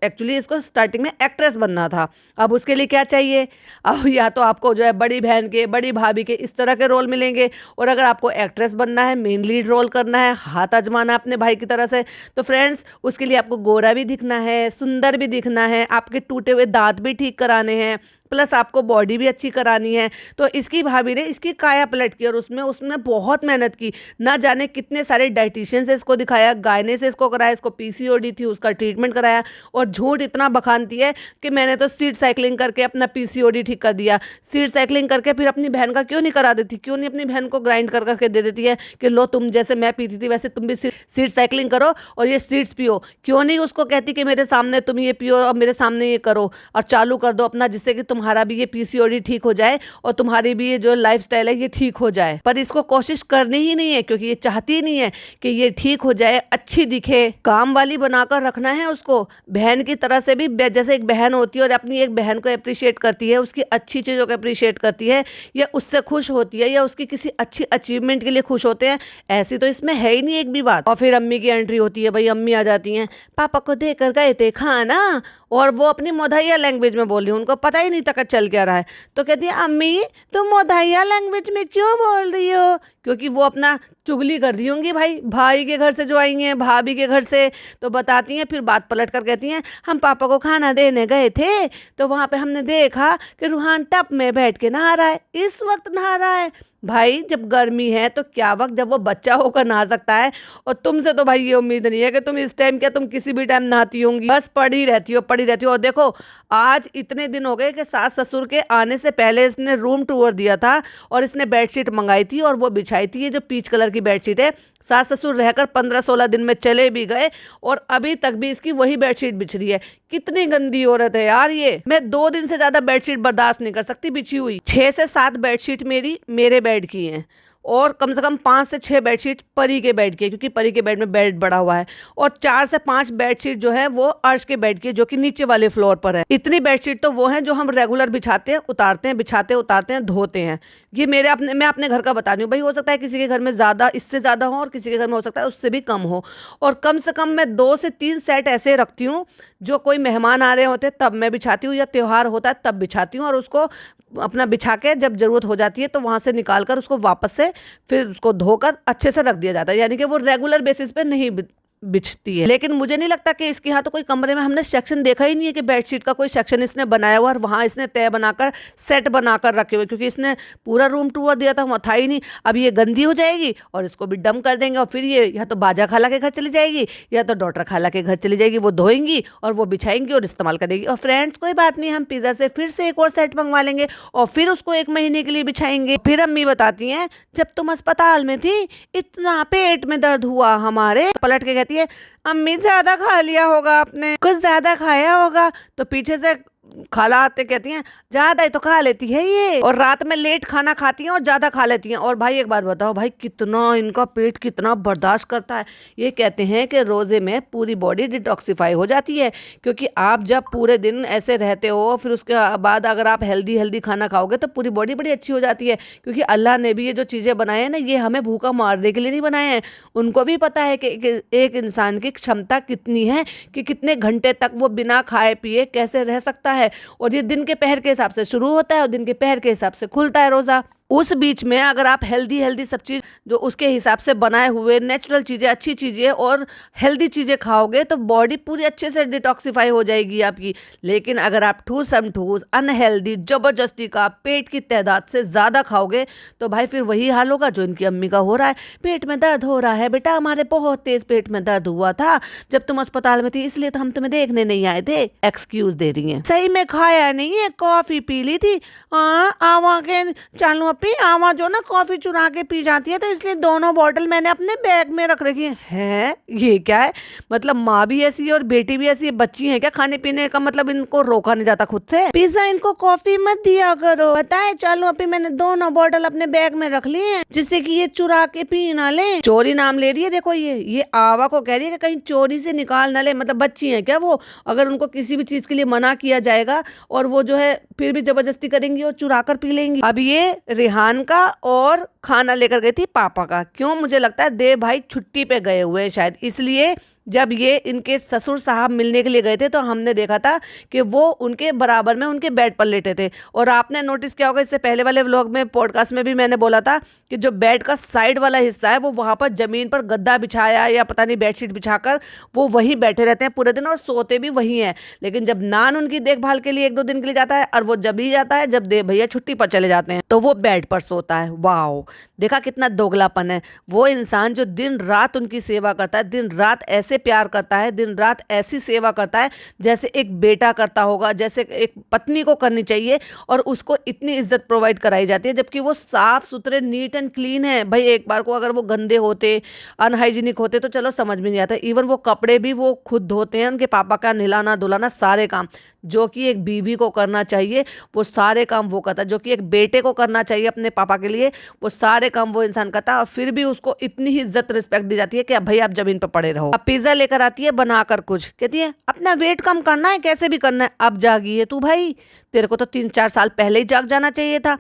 एक्चुअली इसको स्टार्टिंग में एक्ट्रेस बनना था। अब उसके लिए क्या चाहिए, अब या तो आपको जो है बड़ी बहन के, बड़ी भाभी के इस तरह के रोल मिलेंगे, और अगर आपको एक्ट्रेस बनना है, मेन लीड रोल करना है, हाथ आजमाना अपने भाई की तरह से, तो फ्रेंड्स उसके लिए आपको गोरा भी दिखना है, सुंदर भी दिखना है, आपके टूटे हुए दांत भी ठीक कराने हैं, प्लस आपको बॉडी भी अच्छी करानी है। तो इसकी भाभी ने इसकी काया पलट की और उसमें उसने बहुत मेहनत की। ना जाने कितने सारे डाइटिशियन से इसको दिखाया, गायने से इसको कराया, इसको पीसीओडी थी उसका ट्रीटमेंट कराया, और झूठ इतना बखानती है कि मैंने तो सीड साइकिलिंग करके अपना पीसीओडी ठीक कर दिया। सीड साइकिलिंग करके फिर अपनी बहन का क्यों नहीं करा देती, क्यों नहीं अपनी बहन को ग्राइंड कर करके दे देती है कि लो तुम जैसे मैं पीती थी वैसे तुम भी सीड साइकिलिंग करो और ये सीड्स पियो। क्यों नहीं उसको कहती कि मेरे सामने तुम ये पियो और मेरे सामने ये करो और चालू कर दो अपना, जिससे कि तुम्हारा भी ये पीसीओडी ठीक हो जाए और तुम्हारी भी ये जो लाइफस्टाइल है ये ठीक हो जाए। पर इसको कोशिश करनी ही नहीं है, क्योंकि ये चाहती ही नहीं है कि ये ठीक हो जाए, अच्छी दिखे, काम वाली बनाकर रखना है उसको। बहन की तरह से भी जैसे एक बहन होती है और अपनी एक बहन को अप्रिशिएट करती है, उसकी अच्छी चीज़ों को अप्रिशिएट करती है, या उससे खुश होती है, या उसकी किसी अच्छी अचीवमेंट के लिए खुश होते हैं, ऐसी तो इसमें है ही नहीं एक भी बात। और फिर अम्मी की एंट्री होती है, भाई अम्मी आ जाती हैं, पापा को देकर गए थे खाना, और वो अपनी मोधाइया लैंग्वेज में बोल रही है, उनको पता ही नहीं था चल क्या रहा है। तो कहती है अम्मी तुम मोधाइया लैंग्वेज में क्यों बोल रही हो, क्योंकि वो अपना चुगली कर रही होंगी भाई के घर से जो आई हैं, भाभी के घर से। तो बताती हैं, फिर बात पलट कर कहती हैं हम पापा को खाना देने गए थे तो वहाँ पे हमने देखा कि रूहान टब में बैठ के नहा रहा है, इस वक्त नहा रहा है। भाई जब गर्मी है तो क्या वक्त जब वो बच्चा होकर नहा सकता है, और तुमसे तो भाई ये उम्मीद नहीं है कि तुम इस टाइम क्या तुम किसी भी टाइम नहाती होंगी, बस पड़ी रहती हो। और देखो आज इतने दिन हो गए कि सास ससुर के आने से पहले इसने रूम टूर दिया था और इसने बेडशीट मंगाई थी और वो बिछाई थी, ये जो पीच कलर की बेडशीट है। सास ससुर रहकर 15-16 दिन में चले भी गए और अभी तक भी इसकी वही बेडशीट बिछ रही है। कितनी गंदी औरत है यार ये। मैं 2 दिन से ज्यादा बेडशीट बर्दाश्त नहीं कर सकती बिछी हुई। 6 से 7 बेडशीट मेरे बेड की हैं और कम से कम 5 से 6 बेडशीट परी के बेड की है, क्योंकि परी के बेड में बेड बड़ा हुआ है, और 4 से 5 बेडशीट जो है वो अर्श के बेड की है, जो कि नीचे वाले फ्लोर पर है। इतनी बेडशीट तो वो हैं जो हम रेगुलर बिछाते हैं, उतारते हैं, बिछाते उतारते हैं, धोते हैं। ये मैं अपने घर का बता रही हूँ भाई, हो सकता है किसी के घर में ज्यादा, इससे ज्यादा हो, और किसी के घर में हो सकता है उससे भी कम हो। और कम से कम मैं 2 से 3 सेट ऐसे रखती हूँ, जो कोई मेहमान आ रहे होते हैं तब मैं बिछाती हूँ, या त्योहार होता है तब बिछाती हूँ, और उसको अपना बिछा के जब जरूरत हो जाती है तो वहां से निकाल कर उसको वापस से फिर उसको धोकर अच्छे से रख दिया जाता है, यानी कि वो रेगुलर बेसिस पे नहीं बिछती है। लेकिन मुझे नहीं लगता कि इसके यहाँ तो कोई कमरे में हमने सेक्शन देखा ही नहीं है कि बेडशीट का कोई सेक्शन इसने बनाया हुआ और वहाँ इसने तय बनाकर सेट बनाकर रखे हुए, क्योंकि इसने पूरा रूम टूर दिया था, वहाँ था ही नहीं। अब ये गंदी हो जाएगी और इसको भी डम कर देंगे, और फिर ये या तो बाजा खाला के घर चली जाएगी या तो डॉटर खाला के घर चली जाएगी, वो धोएंगी और वो बिछाएंगी और इस्तेमाल करेगी। और फ्रेंड्स कोई बात नहीं, हम पिज़्ज़ा से फिर से एक और सेट मंगवा लेंगे और फिर उसको 1 महीने के लिए बिछाएंगे। फिर अम्मी बताती हैं जब तुम अस्पताल में थी इतना पेट में दर्द हुआ हमारे, पलट के कहती है अम्मी ज्यादा खा लिया होगा आपने, कुछ ज्यादा खाया होगा। तो पीछे से खाला आते कहती हैं ज्यादा ही तो खा लेती है ये, और रात में लेट खाना खाती हैं और ज्यादा खा लेती हैं। और भाई एक बात बताओ भाई, कितना इनका पेट कितना बर्दाश्त करता है। ये कहते हैं कि रोजे में पूरी बॉडी डिटॉक्सिफाई हो जाती है, क्योंकि आप जब पूरे दिन ऐसे रहते हो फिर उसके बाद अगर आप हेल्दी हेल्दी खाना खाओगे तो पूरी बॉडी बड़ी अच्छी हो जाती है। क्योंकि अल्लाह ने भी ये जो चीजें बनाए हैं ना, ये हमें भूखा मारने के लिए नहीं बनाए हैं। उनको भी पता है कि एक इंसान की क्षमता कितनी है, कि कितने घंटे तक वो बिना खाए पिए कैसे रह सकता है। और ये दिन के पहर के हिसाब से शुरू होता है और दिन के पहर के हिसाब से खुलता है रोजा। उस बीच में अगर आप हेल्दी हेल्दी सब चीज जो उसके हिसाब से बनाए हुए नेचुरल चीजें, अच्छी चीजें और हेल्दी चीजें खाओगे तो बॉडी पूरी अच्छे से डिटॉक्सिफाई हो जाएगी आपकी। लेकिन अगर आप ठूसम ठूस अनहेल्दी जबरदस्ती का पेट की तादाद से ज्यादा खाओगे तो भाई फिर वही हाल होगा जो इनकी अम्मी का हो रहा है। पेट में दर्द हो रहा है बेटा, हमारे बहुत तेज पेट में दर्द हुआ था जब तुम अस्पताल में थी, इसलिए तो हम तुम्हें देखने नहीं आए थे। एक्सक्यूज दे रही है। सही में खाया नहीं है, कॉफी पी ली थी। हाँ आवा के चालू आवा जो ना कॉफी चुरा के पी जाती है, तो इसलिए दोनों बोतल मैंने अपने बैग में रख रखी है। ये क्या है, मतलब माँ भी ऐसी है और बेटी भी ऐसी है। बच्ची है क्या, खाने पीने का मतलब इनको रोका नहीं जाता खुद से। पिज्जा इनको कॉफी मत दिया करो, बताए चालू अभी मैंने दोनों बोतल अपने बैग में रख ली है, जिससे कि ये चुरा के पी ना ले। चोरी नाम ले रही है, देखो ये आवा को कह रही है कि कहीं चोरी से निकाल ना ले। मतलब बच्ची है क्या वो, अगर उनको किसी भी चीज के लिए मना किया जाएगा और वो जो है फिर भी जबरदस्ती करेंगी और चुरा कर पी लेंगी। अब ये रेहान का और खाना लेकर गई थी पापा का। क्यों, मुझे लगता है देव भाई छुट्टी पे गए हुए हैं शायद, इसलिए जब ये इनके ससुर साहब मिलने के लिए गए थे तो हमने देखा था कि वो उनके बराबर में उनके बेड पर लेटे थे। और आपने नोटिस किया होगा, इससे पहले वाले व्लॉग में पॉडकास्ट में भी मैंने बोला था कि जो बेड का साइड वाला हिस्सा है वो वहाँ पर जमीन पर गद्दा बिछाया या पता नहीं बेडशीट बिछाकर वो वहीं बैठे रहते हैं पूरे दिन और सोते भी वहीं हैं। लेकिन जब नान उनकी देखभाल के लिए 1-2 दिन के लिए जाता है, और वो जब ही जाता है जब देव भैया छुट्टी पर चले जाते हैं, तो वो बेड पर सोता है। वाओ, देखा कितना दोगलापन है। वो इंसान जो दिन रात उनकी सेवा करता है, दिन रात ऐसे प्यार करता है, दिन रात ऐसी सेवा करता है जैसे एक बेटा करता होगा, जैसे एक पत्नी को करनी चाहिए, और उसको इतनी इज्जत प्रोवाइड कराई जाती है, जबकि वो साफ सुथरे नीट एंड क्लीन है। भाई एक बार को अगर वो गंदे होते, अनहाइजीनिक होते तो चलो समझ में नहीं आता। इवन वो कपड़े भी वो खुद धोते हैं, उनके पापा का नहलाना धुलाना सारे काम जो कि एक बीवी को करना चाहिए वो सारे काम वो करता है, जो कि एक बेटे को करना चाहिए अपने पापा के लिए वो सारे काम वो इंसान करता है। और फिर भी उसको इतनी ही इज्जत रिस्पेक्ट दी जाती है कि अब भाई आप जमीन पर पड़े रहो। अब पिज्जा लेकर आती है बनाकर, कुछ कहती है अपना वेट कम करना है, कैसे भी करना है। अब जागी है तू भाई, तेरे को तो 3-4 साल पहले ही जाग जाना चाहिए था,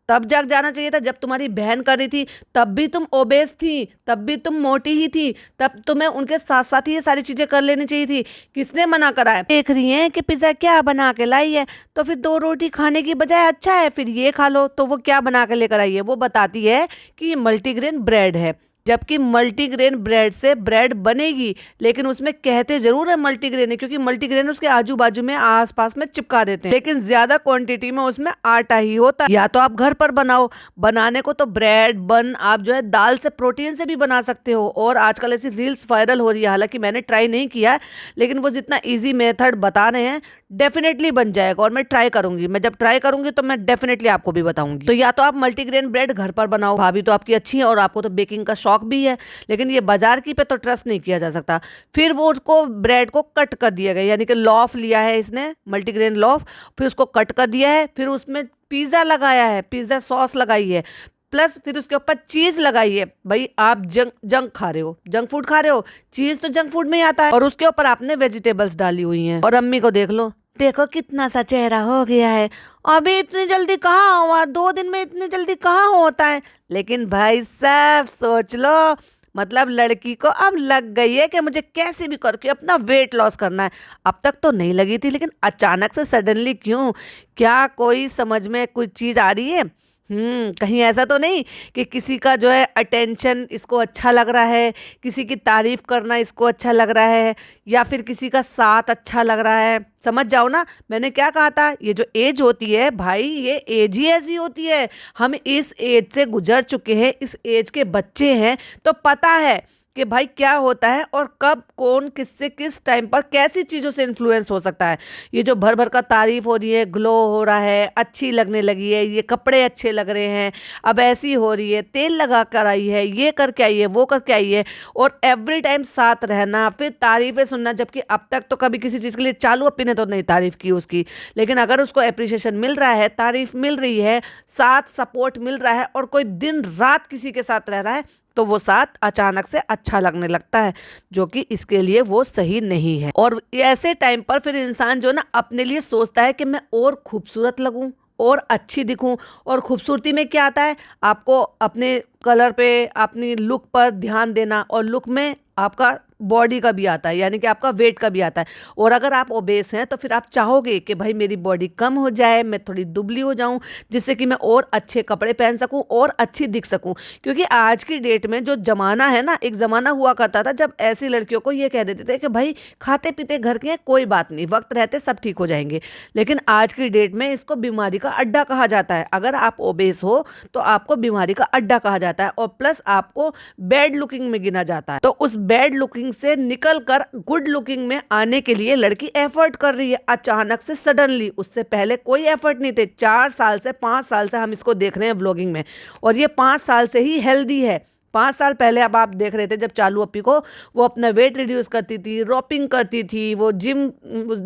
तब जाग जाना चाहिए था जब तुम्हारी बहन कर रही थी, तब भी तुम ओबेस थी, तब भी तुम मोटी ही थी, तब तुम्हें उनके साथ साथ ही ये सारी चीजें कर लेनी चाहिए थी। किसने मना करा है। देख रही है कि पिज्जा क्या बना के लाई है, तो फिर 2 रोटी खाने की बजाय अच्छा है फिर ये खा लो। तो वो क्या बना के लेकर आई है, वो बताती है कि ये मल्टीग्रेन ब्रेड है, जबकि मल्टीग्रेन ब्रेड से ब्रेड बनेगी, लेकिन उसमें कहते जरूर है मल्टीग्रेन है, क्योंकि मल्टीग्रेन उसके आजू बाजू में आसपास में चिपका देते हैं, लेकिन ज्यादा क्वांटिटी में उसमें आटा ही होता है। या तो आप घर पर बनाओ, बनाने को तो ब्रेड बन आप जो है दाल से प्रोटीन से भी बना सकते हो। और आजकल ऐसी रील्स वायरल हो रही है, हालांकि मैंने ट्राई नहीं किया, लेकिन वो जितना ईजी मेथड बता रहे हैं डेफिनेटली बन जाएगा। और मैं ट्राई करूंगी, मैं जब ट्राई करूंगी तो मैं डेफिनेटली आपको भी बताऊंगी। तो या तो आप मल्टीग्रेन ब्रेड घर पर बनाओ, भाभी तो आपकी अच्छी है और आपको तो बेकिंग का शौक भी है, लेकिन ये बाजार की पे तो ट्रस्ट नहीं किया जा सकता। फिर वो उसको ब्रेड को कट कर दिया गया, यानी कि लॉफ लिया है इसने मल्टीग्रेन लॉफ, फिर उसको कट कर दिया है, फिर उसमें पिज्जा लगाया है, पिज्जा सॉस लगाई है, प्लस फिर उसके ऊपर चीज लगाई है। भाई आप जंक खा रहे हो, जंक फूड खा रहे हो, चीज तो जंक फूड में ही आता है। और उसके ऊपर आपने वेजिटेबल्स डाली हुई हैं। और अम्मी को देख लो, देखो कितना सा चेहरा हो गया है। अभी इतनी जल्दी कहाँ हुआ, 2 दिन में इतनी जल्दी कहाँ होता है। लेकिन भाई साहब सोच लो, मतलब लड़की को अब लग गई है कि मुझे कैसे भी करके अपना वेट लॉस करना है। अब तक तो नहीं लगी थी, लेकिन अचानक से सडनली क्यों, क्या कोई समझ में कुछ चीज आ रही है। कहीं ऐसा तो नहीं कि किसी का जो है अटेंशन इसको अच्छा लग रहा है, किसी की तारीफ करना इसको अच्छा लग रहा है, या फिर किसी का साथ अच्छा लग रहा है। समझ जाओ ना मैंने क्या कहा था। ये जो एज होती है भाई, ये एज ही ऐसी होती है। हम इस एज से गुजर चुके हैं, इस एज के बच्चे हैं, तो पता है कि भाई क्या होता है और कब कौन किससे किस टाइम पर कैसी चीज़ों से इन्फ्लुएंस हो सकता है। ये जो भर भर का तारीफ हो रही है, ग्लो हो रहा है, अच्छी लगने लगी है, ये कपड़े अच्छे लग रहे हैं, अब ऐसी हो रही है, तेल लगा कर आई है, ये करके आई है, वो करके आई है, और एवरी टाइम साथ रहना, फिर तारीफें सुनना, जबकि अब तक तो कभी किसी चीज़ के लिए चालू अप्पी ने तो नहीं तारीफ की उसकी, लेकिन अगर उसको अप्रिशिएशन मिल रहा है, तारीफ मिल रही है, साथ सपोर्ट मिल रहा है, और कोई दिन रात किसी के साथ रह रहा है, तो वो साथ अचानक से अच्छा लगने लगता है, जो कि इसके लिए वो सही नहीं है। और ऐसे टाइम पर फिर इंसान जो ना अपने लिए सोचता है कि मैं और खूबसूरत लगूं और अच्छी दिखूं। और खूबसूरती में क्या आता है, आपको अपने कलर पे, अपनी लुक पर ध्यान देना, और लुक में आपका बॉडी का भी आता है, यानी कि आपका वेट का भी आता है। और अगर आप ओबेस हैं तो फिर आप चाहोगे कि भाई मेरी बॉडी कम हो जाए, मैं थोड़ी दुबली हो जाऊं, जिससे कि मैं और अच्छे कपड़े पहन सकूं और अच्छी दिख सकूं। क्योंकि आज की डेट में जो ज़माना है ना, एक ज़माना हुआ करता था जब ऐसी लड़कियों को ये कह देते थे कि भाई खाते पीते घर के हैं, कोई बात नहीं, वक्त रहते सब ठीक हो जाएंगे। लेकिन आज की डेट में इसको बीमारी का अड्डा कहा जाता है। अगर आप ओबेस हो तो आपको बीमारी का अड्डा कहा जाता है, और प्लस आपको बैड लुकिंग में गिना जाता है। तो उस बैड लुकिंग से निकल कर गुड लुकिंग में आने के लिए लड़की एफर्ट कर रही है अचानक से, सडनली। उससे पहले कोई एफर्ट नहीं थे। 4 साल से 5 साल से हम इसको देख रहे हैं व्लॉगिंग में, और ये 5 साल से ही हेल्दी है। 5 साल पहले अब आप देख रहे थे जब चालू अप्पी को, वो अपना वेट रिड्यूस करती थी, रॉपिंग करती थी, वो जिम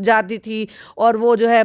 जाती थी, और वो जो है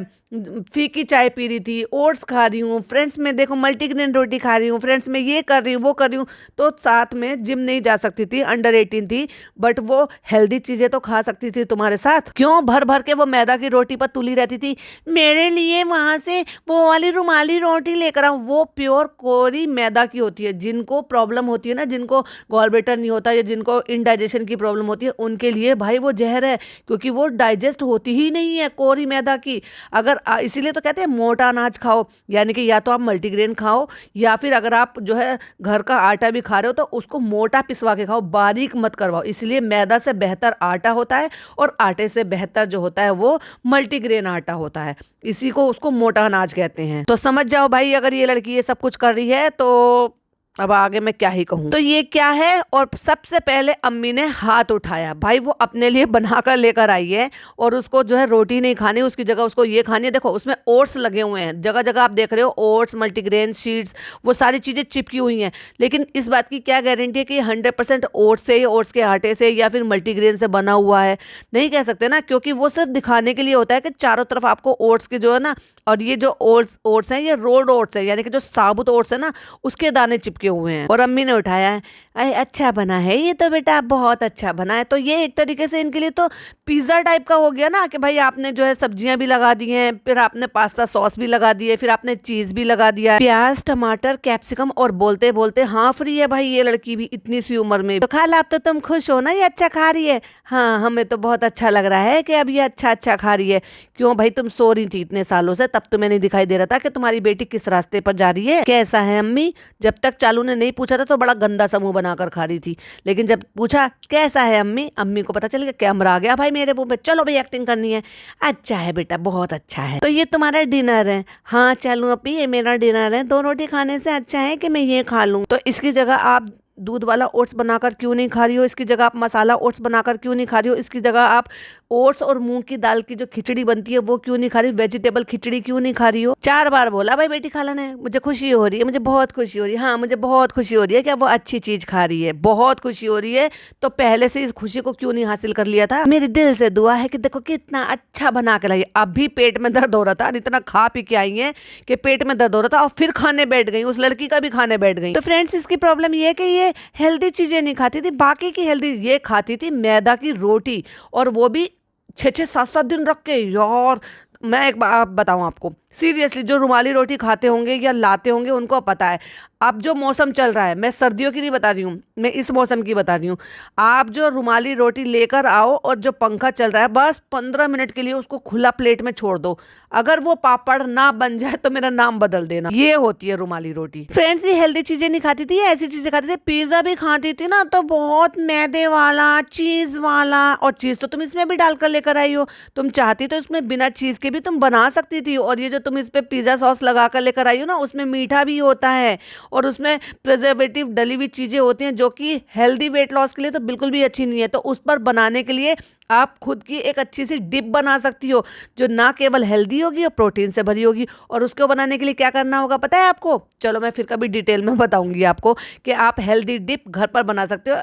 फीकी चाय पी रही थी, ओट्स खा रही हूँ, फ्रेंड्स में देखो मल्टीग्रेन रोटी खा रही हूँ, फ्रेंड्स में ये कर रही हूँ, वो कर रही हूँ। तो साथ में जिम नहीं जा सकती थी, अंडर 18 थी, बट वो हेल्दी चीज़ें तो खा सकती थी तुम्हारे साथ। क्यों भर भर के वो मैदा की रोटी पर तुली रहती थी, मेरे लिए वहाँ से वो वाली रुमाली रोटी लेकर आऊँ। वो प्योर कोरी मैदा की होती है। जिनको प्रॉब्लम होती है ना, जिनको गॉलब्लैडर नहीं होता या जिनको इनडाइजेशन की प्रॉब्लम होती है, उनके लिए भाई वो जहर है, क्योंकि वो डाइजेस्ट होती ही नहीं है कोरी मैदा की। अगर इसीलिए तो कहते हैं मोटा अनाज खाओ, यानी कि या तो आप मल्टीग्रेन खाओ, या फिर अगर आप जो है घर का आटा भी खा रहे हो तो उसको मोटा पिसवा के खाओ, बारीक मत करवाओ। इसलिए मैदा से बेहतर आटा होता है, और आटे से बेहतर जो होता है वो मल्टीग्रेन आटा होता है। इसी को उसको मोटा अनाज कहते हैं। तो समझ जाओ भाई, अगर ये लड़की ये सब कुछ कर रही है तो अब आगे मैं क्या ही कहूँ। तो ये क्या है, और सबसे पहले अम्मी ने हाथ उठाया। भाई वो अपने लिए बनाकर लेकर आई है, और उसको जो है रोटी नहीं खानी, उसकी जगह उसको ये खानी है। देखो उसमें ओट्स लगे हुए हैं, जगह जगह आप देख रहे हो ओट्स, मल्टीग्रेन सीड्स, वो सारी चीज़ें चिपकी हुई हैं। लेकिन इस बात की क्या गारंटी है कि 100% ओट्स से, ओट्स के आटे से, या फिर मल्टीग्रेन से बना हुआ है? नहीं कह सकते ना, क्योंकि वो सिर्फ दिखाने के लिए होता है कि चारों तरफ आपको ओट्स के जो है ना, और ये जो ओट्स हैं ये रोल्ड ओट्स है, यानी कि जो साबुत ओट्स है ना, उसके दाने चिपके हुए हैं। और अम्मी ने उठाया है, अरे अच्छा बना है ये तो बेटा, बहुत अच्छा बना है। तो ये एक तरीके से इनके लिए तो पिज्ज़ा टाइप का हो गया ना, कि भाई आपने जो है सब्जियां भी लगा दी हैं, फिर आपने पास्ता सॉस भी लगा दी है, फिर आपने चीज़ भी लगा दिया, प्याज टमाटर कैप्सिकम, और बोलते बोलते हाँ फ्री है भाई ये लड़की भी इतनी सी उम्र में। तो खाला अब तो तुम खुश हो ना, ये अच्छा खा रही है? हाँ हमें तो बहुत अच्छा लग रहा है कि अब ये अच्छा अच्छा खा रही है। क्यों भाई, तुम सो रही थी इतने सालों से, तब तुम्हें नहीं दिखाई दे रहा था कि तुम्हारी बेटी किस रास्ते पर जा रही है? कैसा है अम्मी? जब तक चालू ने नहीं पूछा था तो बड़ा गंदा सा मुंह बनाकर खा रही थी, लेकिन जब पूछा कैसा है अम्मी, अम्मी को पता चल गया कैमरा आ गया भाई मेरे मुंह पे, चलो भाई एक्टिंग करनी है। अच्छा है बेटा, बहुत अच्छा है। तो ये तुम्हारा डिनर है? हाँ चलूं अप्पी, ये मेरा डिनर है, 2 रोटी खाने से अच्छा है कि मैं ये खा लूं। तो इसकी जगह आप दूध वाला ओट्स बनाकर क्यों नहीं खा रही हो? इसकी जगह आप मसाला ओट्स बनाकर क्यों नहीं खा रही हो? इसकी जगह आप ओट्स और मूंग की दाल की जो खिचड़ी बनती है वो क्यों नहीं खा रही? वेजिटेबल खिचड़ी क्यों नहीं खा रही हो? 4 बार बोला भाई बेटी खाला ने, मुझे खुशी हो रही है, मुझे बहुत खुशी हो रही है। हाँ मुझे बहुत खुशी हो रही है कि वो अच्छी चीज खा रही है, बहुत खुशी हो रही है। तो पहले से इस खुशी को क्यों नहीं हासिल कर लिया था? मेरी दिल से दुआ है कि देखो कितना अच्छा बना के लाई। अब भी पेट में दर्द हो रहा था, इतना खा पी के आई है कि पेट में दर्द हो रहा था, और फिर खाने बैठ गई, उस लड़की का भी खाने बैठ गई। तो फ्रेंड्स इसकी प्रॉब्लम ये है कि ये हेल्दी चीजें नहीं खाती थी, बाकी की हेल्दी ये खाती थी मैदा की रोटी, और वो भी 6-6 7-7 दिन रख के। यार मैं एक बात बताऊं आपको, सीरियसली जो रुमाली रोटी खाते होंगे या लाते होंगे उनको पता है। अब जो मौसम चल रहा है, मैं सर्दियों की नहीं बता रही हूँ, मैं इस मौसम की बता रही हूँ। आप जो रुमाली रोटी लेकर आओ, और जो पंखा चल रहा है बस 15 मिनट के लिए उसको खुला प्लेट में छोड़ दो, अगर वो पापड़ ना बन जाए तो मेरा नाम बदल देना। ये होती है रुमाली रोटी। फ्रेंड्स ये हेल्दी चीजें नहीं खाती थी, ऐसी चीजें खाती थी। पिज्जा भी खाती थी ना तो बहुत मैदे वाला, चीज वाला, और चीज तो तुम इसमें भी डालकर लेकर आई हो। तुम चाहती तो इसमें बिना चीज के भी तुम बना सकती थी। और ये जो तुम इस पे पिज़्ज़ा सॉस लगा कर लेकर आई हो ना, उसमें मीठा भी होता है और उसमें प्रिजर्वेटिव डली हुई चीज़ें होती हैं जो कि हेल्दी वेट लॉस के लिए तो बिल्कुल भी अच्छी नहीं है। तो उस पर बनाने के लिए आप खुद की एक अच्छी सी डिप बना सकती हो जो ना केवल हेल्दी होगी और प्रोटीन से भरी होगी। और उसको बनाने के लिए क्या करना होगा पता है आपको? चलो मैं फिर कभी डिटेल में बताऊंगी आपको कि आप हेल्दी डिप घर पर बना सकते हो।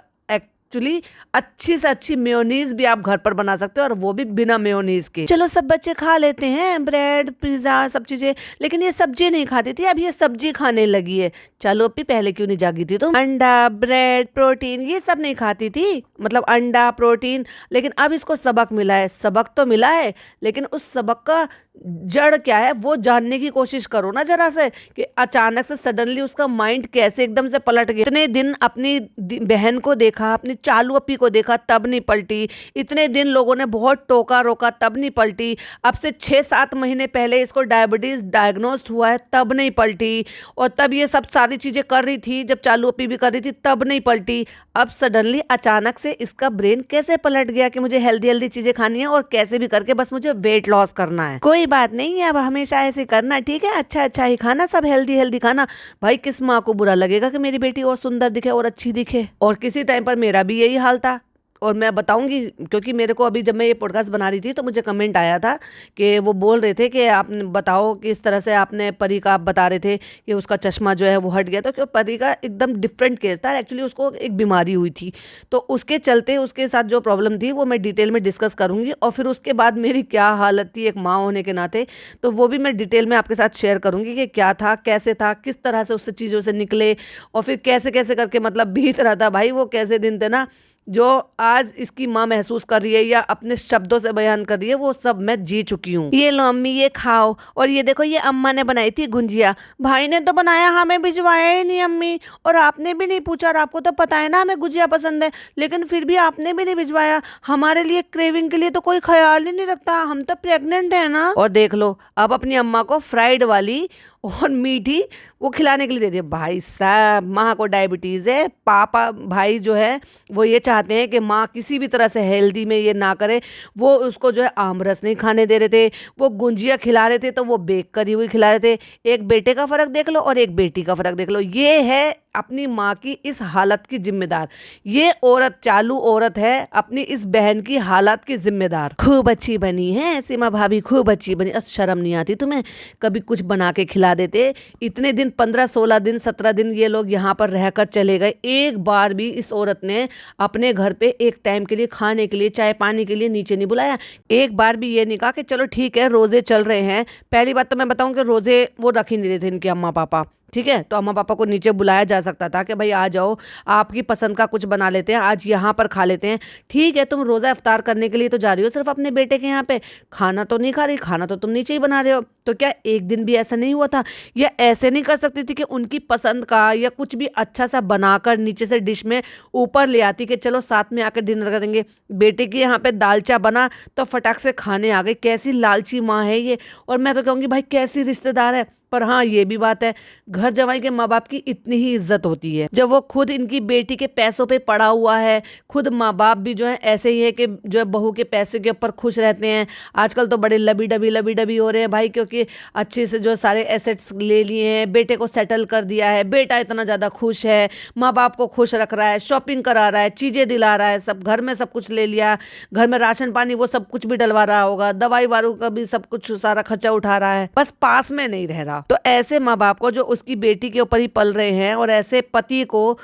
एक्चुअली अच्छी से अच्छी मेयोनीज भी आप घर पर बना सकते हो और वो भी बिना मेयोनीज के। चलो सब बच्चे खा लेते हैं ब्रेड पिज्जा सब चीजें, लेकिन ये सब्जी नहीं खाती थी, अब ये सब्जी खाने लगी है। चलो अभी पहले क्यों नहीं जागी थी तुम? अंडा ब्रेड प्रोटीन ये सब नहीं खाती थी, मतलब अंडा प्रोटीन, लेकिन अब इसको सबक मिला है। सबक तो मिला है लेकिन उस सबक का जड़ क्या है वो जानने की कोशिश करो ना जरा से, कि अचानक से सडनली उसका माइंड कैसे एकदम से पलट गया। इतने दिन अपनी बहन को देखा, अपनी चालू अपी को देखा, तब नहीं पलटी। इतने दिन लोगों ने बहुत टोका रोका तब नहीं पलटी। अब से 6-7 महीने पहले इसको डायबिटीज डायग्नोस्ड हुआ है तब नहीं पलटी। और तब ये सब सारी चीजें कर रही थी, जब चालू अपी भी कर रही थी तब नहीं पलटी। अब सडनली अचानक से इसका ब्रेन कैसे पलट गया कि मुझे हेल्दी हेल्दी चीजें खानी है और कैसे भी करके बस मुझे वेट लॉस करना है। कोई बात नहीं है, अब हमेशा ऐसे करना, ठीक है? अच्छा अच्छा ही खाना, सब हेल्दी हेल्दी खाना। भाई किस माँ को बुरा लगेगा कि मेरी बेटी और सुंदर दिखे और अच्छी दिखे? और किसी टाइम पर मेरा भी यही हाल था। और मैं बताऊंगी क्योंकि मेरे को अभी जब मैं ये पॉडकास्ट बना रही थी तो मुझे कमेंट आया था कि वो बोल रहे थे कि आपने बताओ कि इस तरह से आपने परी का आप बता रहे थे कि उसका चश्मा जो है वो हट गया। तो क्यों परी का एकदम डिफरेंट केस था, एक्चुअली उसको एक बीमारी हुई थी तो उसके चलते उसके साथ जो प्रॉब्लम थी वो मैं डिटेल में डिस्कस करूंगी। और फिर उसके बाद मेरी क्या हालत थी एक माँ होने के नाते, तो वो भी मैं डिटेल में आपके साथ शेयर करूंगी कि क्या था कैसे था, किस तरह से उससे चीज़ों से निकले और फिर कैसे कैसे करके मतलब बीत रहा था। भाई वो कैसे दिन थे ना जो आज इसकी माँ महसूस कर रही है या अपने शब्दों से बयान कर रही है, वो सब मैं जी चुकी हूँ। ये लो अम्मी ये खाओ, और ये देखो ये अम्मा ने बनाई थी गुंजिया। भाई ने तो बनाया, हमें भिजवाया ही नहीं अम्मी, और आपने भी नहीं पूछा, और आपको तो पता है ना हमें गुजिया पसंद है, लेकिन फिर भी आपने भी नहीं भिजवाया। हमारे लिए क्रेविंग के लिए तो कोई ख्याल ही नहीं रखता, हम तो प्रेग्नेंट है ना। और देख लो अब अपनी अम्मा को फ्राइड वाली और मीठी वो खिलाने के लिए दे दिया। भाई साहब माँ को डायबिटीज है, पापा भाई जो है वो ये चाहते हैं कि माँ किसी भी तरह से हेल्दी में ये ना करे। वो उसको जो है आमरस नहीं खाने दे रहे थे, वो गुंजिया खिला रहे थे तो वो बेक करी हुई खिला रहे थे। एक बेटे का फर्क देख लो और एक बेटी का फर्क देख लो। ये है अपनी माँ की इस हालत की जिम्मेदार, ये औरत चालू औरत है अपनी इस बहन की हालत की जिम्मेदार। खूब अच्छी बनी है सीमा भाभी, खूब अच्छी बनी। शर्म नहीं आती तुम्हें? कभी कुछ बना के खिला देते। इतने दिन 15-16 दिन 17 दिन ये लोग यहाँ पर रहकर चले गए, एक बार भी इस औरत ने अपने घर पे एक टाइम के लिए खाने के लिए चाय पानी के लिए नीचे नहीं बुलाया। एक बार भी ये नहीं कहा कि चलो ठीक है रोजे चल रहे हैं। पहली बात तो मैं बताऊं कि रोजे वो रख ही नहीं रहे थे इनके अम्मा पापा, ठीक है? तो अम्मा पापा को नीचे बुलाया जा सकता था कि भाई आ जाओ आपकी पसंद का कुछ बना लेते हैं, आज यहाँ पर खा लेते हैं। ठीक है तुम रोज़ा इफ्तार करने के लिए तो जा रही हो सिर्फ अपने बेटे के यहाँ पे, खाना तो नहीं खा रही, खाना तो तुम नीचे ही बना रहे हो। तो क्या एक दिन भी ऐसा नहीं हुआ था? या ऐसे नहीं कर सकती थी कि उनकी पसंद का या कुछ भी अच्छा सा बनाकर नीचे से डिश में ऊपर ले आती कि चलो साथ में आकर डिनर करेंगे? बेटे के यहाँ पे दालचा बना तो फटाक से खाने आ गई। कैसी लालची माँ है ये, और मैं तो कहूँगी भाई कैसी रिश्तेदार है। पर हाँ ये भी बात है, घर जमाई के माँ बाप की इतनी ही इज्जत होती है जब वो खुद इनकी बेटी के पैसों पे पड़ा हुआ है। खुद माँ बाप भी जो है ऐसे ही है कि जो है बहू के पैसे के ऊपर खुश रहते हैं। आजकल तो बड़े लबी डबी हो रहे हैं भाई, क्योंकि अच्छे से जो सारे एसेट्स ले लिए हैं, बेटे को सेटल कर दिया है, बेटा इतना ज़्यादा खुश है, माँ बाप को खुश रख रहा है, शॉपिंग करा रहा है, चीज़ें दिला रहा है, सब घर में सब कुछ ले लिया, घर में राशन पानी वो सब कुछ भी डलवा रहा होगा, दवाई वारों का भी सब कुछ सारा खर्चा उठा रहा है, बस पास में नहीं रह रहा। तो ऐसे माँ बाप को जो उसकी बेटी के ऊपर ही पल रहे हैं और ऐसे पति को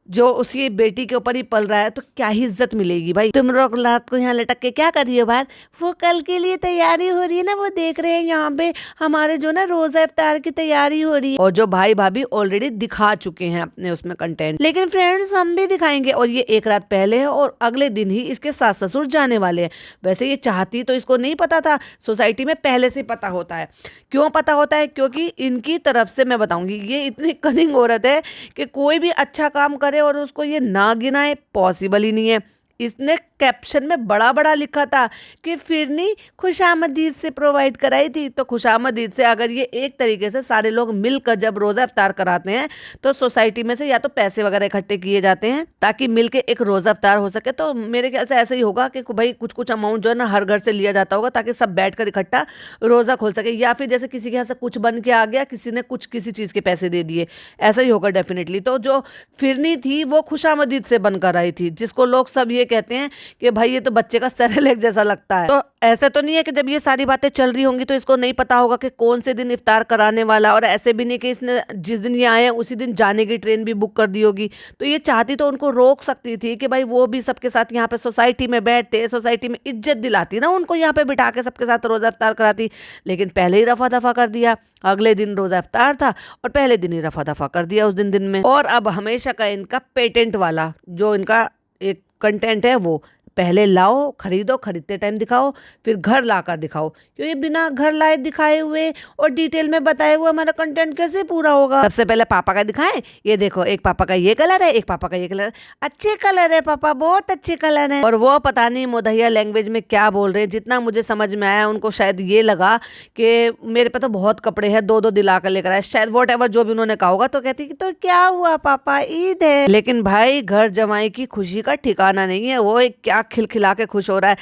जो उसकी बेटी के ऊपर ही पल रहा है, तो क्या ही इज्जत मिलेगी भाई। तुम लोग रात को यहाँ लटक के क्या कर रही हो बाहर? वो कल के लिए तैयारी हो रही है ना, वो देख रहे हैं यहाँ पे हमारे जो ना रोजा इफ्तार की तैयारी हो रही है। और जो भाई भाभी ऑलरेडी दिखा चुके हैं अपने उसमें कंटेंट, लेकिन फ्रेंड्स हम भी दिखाएंगे। और ये एक रात पहले है और अगले दिन ही इसके सास ससुर जाने वाले हैं। वैसे ये चाहती तो इसको नहीं पता था, सोसाइटी में पहले से पता होता है। क्यों पता होता है? क्योंकि इनकी तरफ से मैं बताऊंगी ये इतनी कनिंग औरत है कि कोई भी अच्छा काम करे और उसको ये ना गिनाए, पॉसिबल ही नहीं है। इसने कैप्शन में बड़ा बड़ा लिखा था कि फिरनी खुशामदीद से प्रोवाइड कराई थी। तो खुशामदीद से अगर ये एक तरीके से सारे लोग मिलकर जब रोज़ा इफ्तार कराते हैं तो सोसाइटी में से या तो पैसे वगैरह इकट्ठे किए जाते हैं ताकि मिलके एक रोज़ा इफ्तार हो सके। तो मेरे ख्याल से ऐसा ही होगा कि भाई कुछ कुछ अमाउंट जो है ना हर घर से लिया जाता होगा ताकि सब बैठकर इकट्ठा रोज़ा खोल सके, या फिर जैसे किसी के यहाँ से कुछ बन के आ गया, किसी ने कुछ किसी चीज़ के पैसे दे दिए, ऐसा ही होगा डेफिनेटली। तो जो फिरनी थी वो खुशामदीद से बनकर आई थी, जिसको लोग सब ये कहते हैं कि भाई ये तो बच्चे का सेरेलैक जैसा लगता है। तो ऐसा तो नहीं है कि जब ये सारी बातें चल रही होंगी तो इसको नहीं पता होगा कि कौन से दिन इफ्तार कराने वाला, और ऐसे भी नहीं कि इसने जिस दिन ये आए हैं उसी दिन जाने की ट्रेन भी बुक कर दी होगी। तो ये चाहती तो उनको रोक सकती थी कि भाई वो भी सबके साथ यहाँ पे सोसाइटी में बैठते, सोसाइटी में इज्जत दिलाती ना, उनको यहाँ पे बिठा के सबके साथ रोज़ा इफ्तार कराती, लेकिन पहले ही रफा दफा कर दिया। अगले दिन रोज़ा इफ्तार था और पहले दिन ही रफा दफा कर दिया उस दिन में। और अब हमेशा का इनका पेटेंट वाला जो इनका एक कंटेंट है वो पहले लाओ, खरीदो, खरीदते टाइम दिखाओ, फिर घर लाकर दिखाओ। क्यों ये बिना घर लाए दिखाए हुए और डिटेल में बताए हुए हमारा कंटेंट कैसे पूरा होगा। सबसे पहले पापा का दिखाएं, ये देखो एक पापा का ये कलर है, एक पापा का ये कलर है, अच्छे कलर है पापा, बहुत अच्छे कलर है। और वो पता नहीं मुदहिया लैंग्वेज में क्या बोल रहे हैं। जितना मुझे समझ में आया उनको शायद ये लगा कि मेरे पे तो बहुत कपड़े हैं, दो दो दिला कर लेकर आए, शायद वॉट एवर जो भी उन्होंने कहा होगा। तो कहती कि तो क्या हुआ पापा, ईद है। लेकिन भाई घर जमाई की खुशी का ठिकाना नहीं है। वो एक क्या खिलखिला के खुश हो रहा है,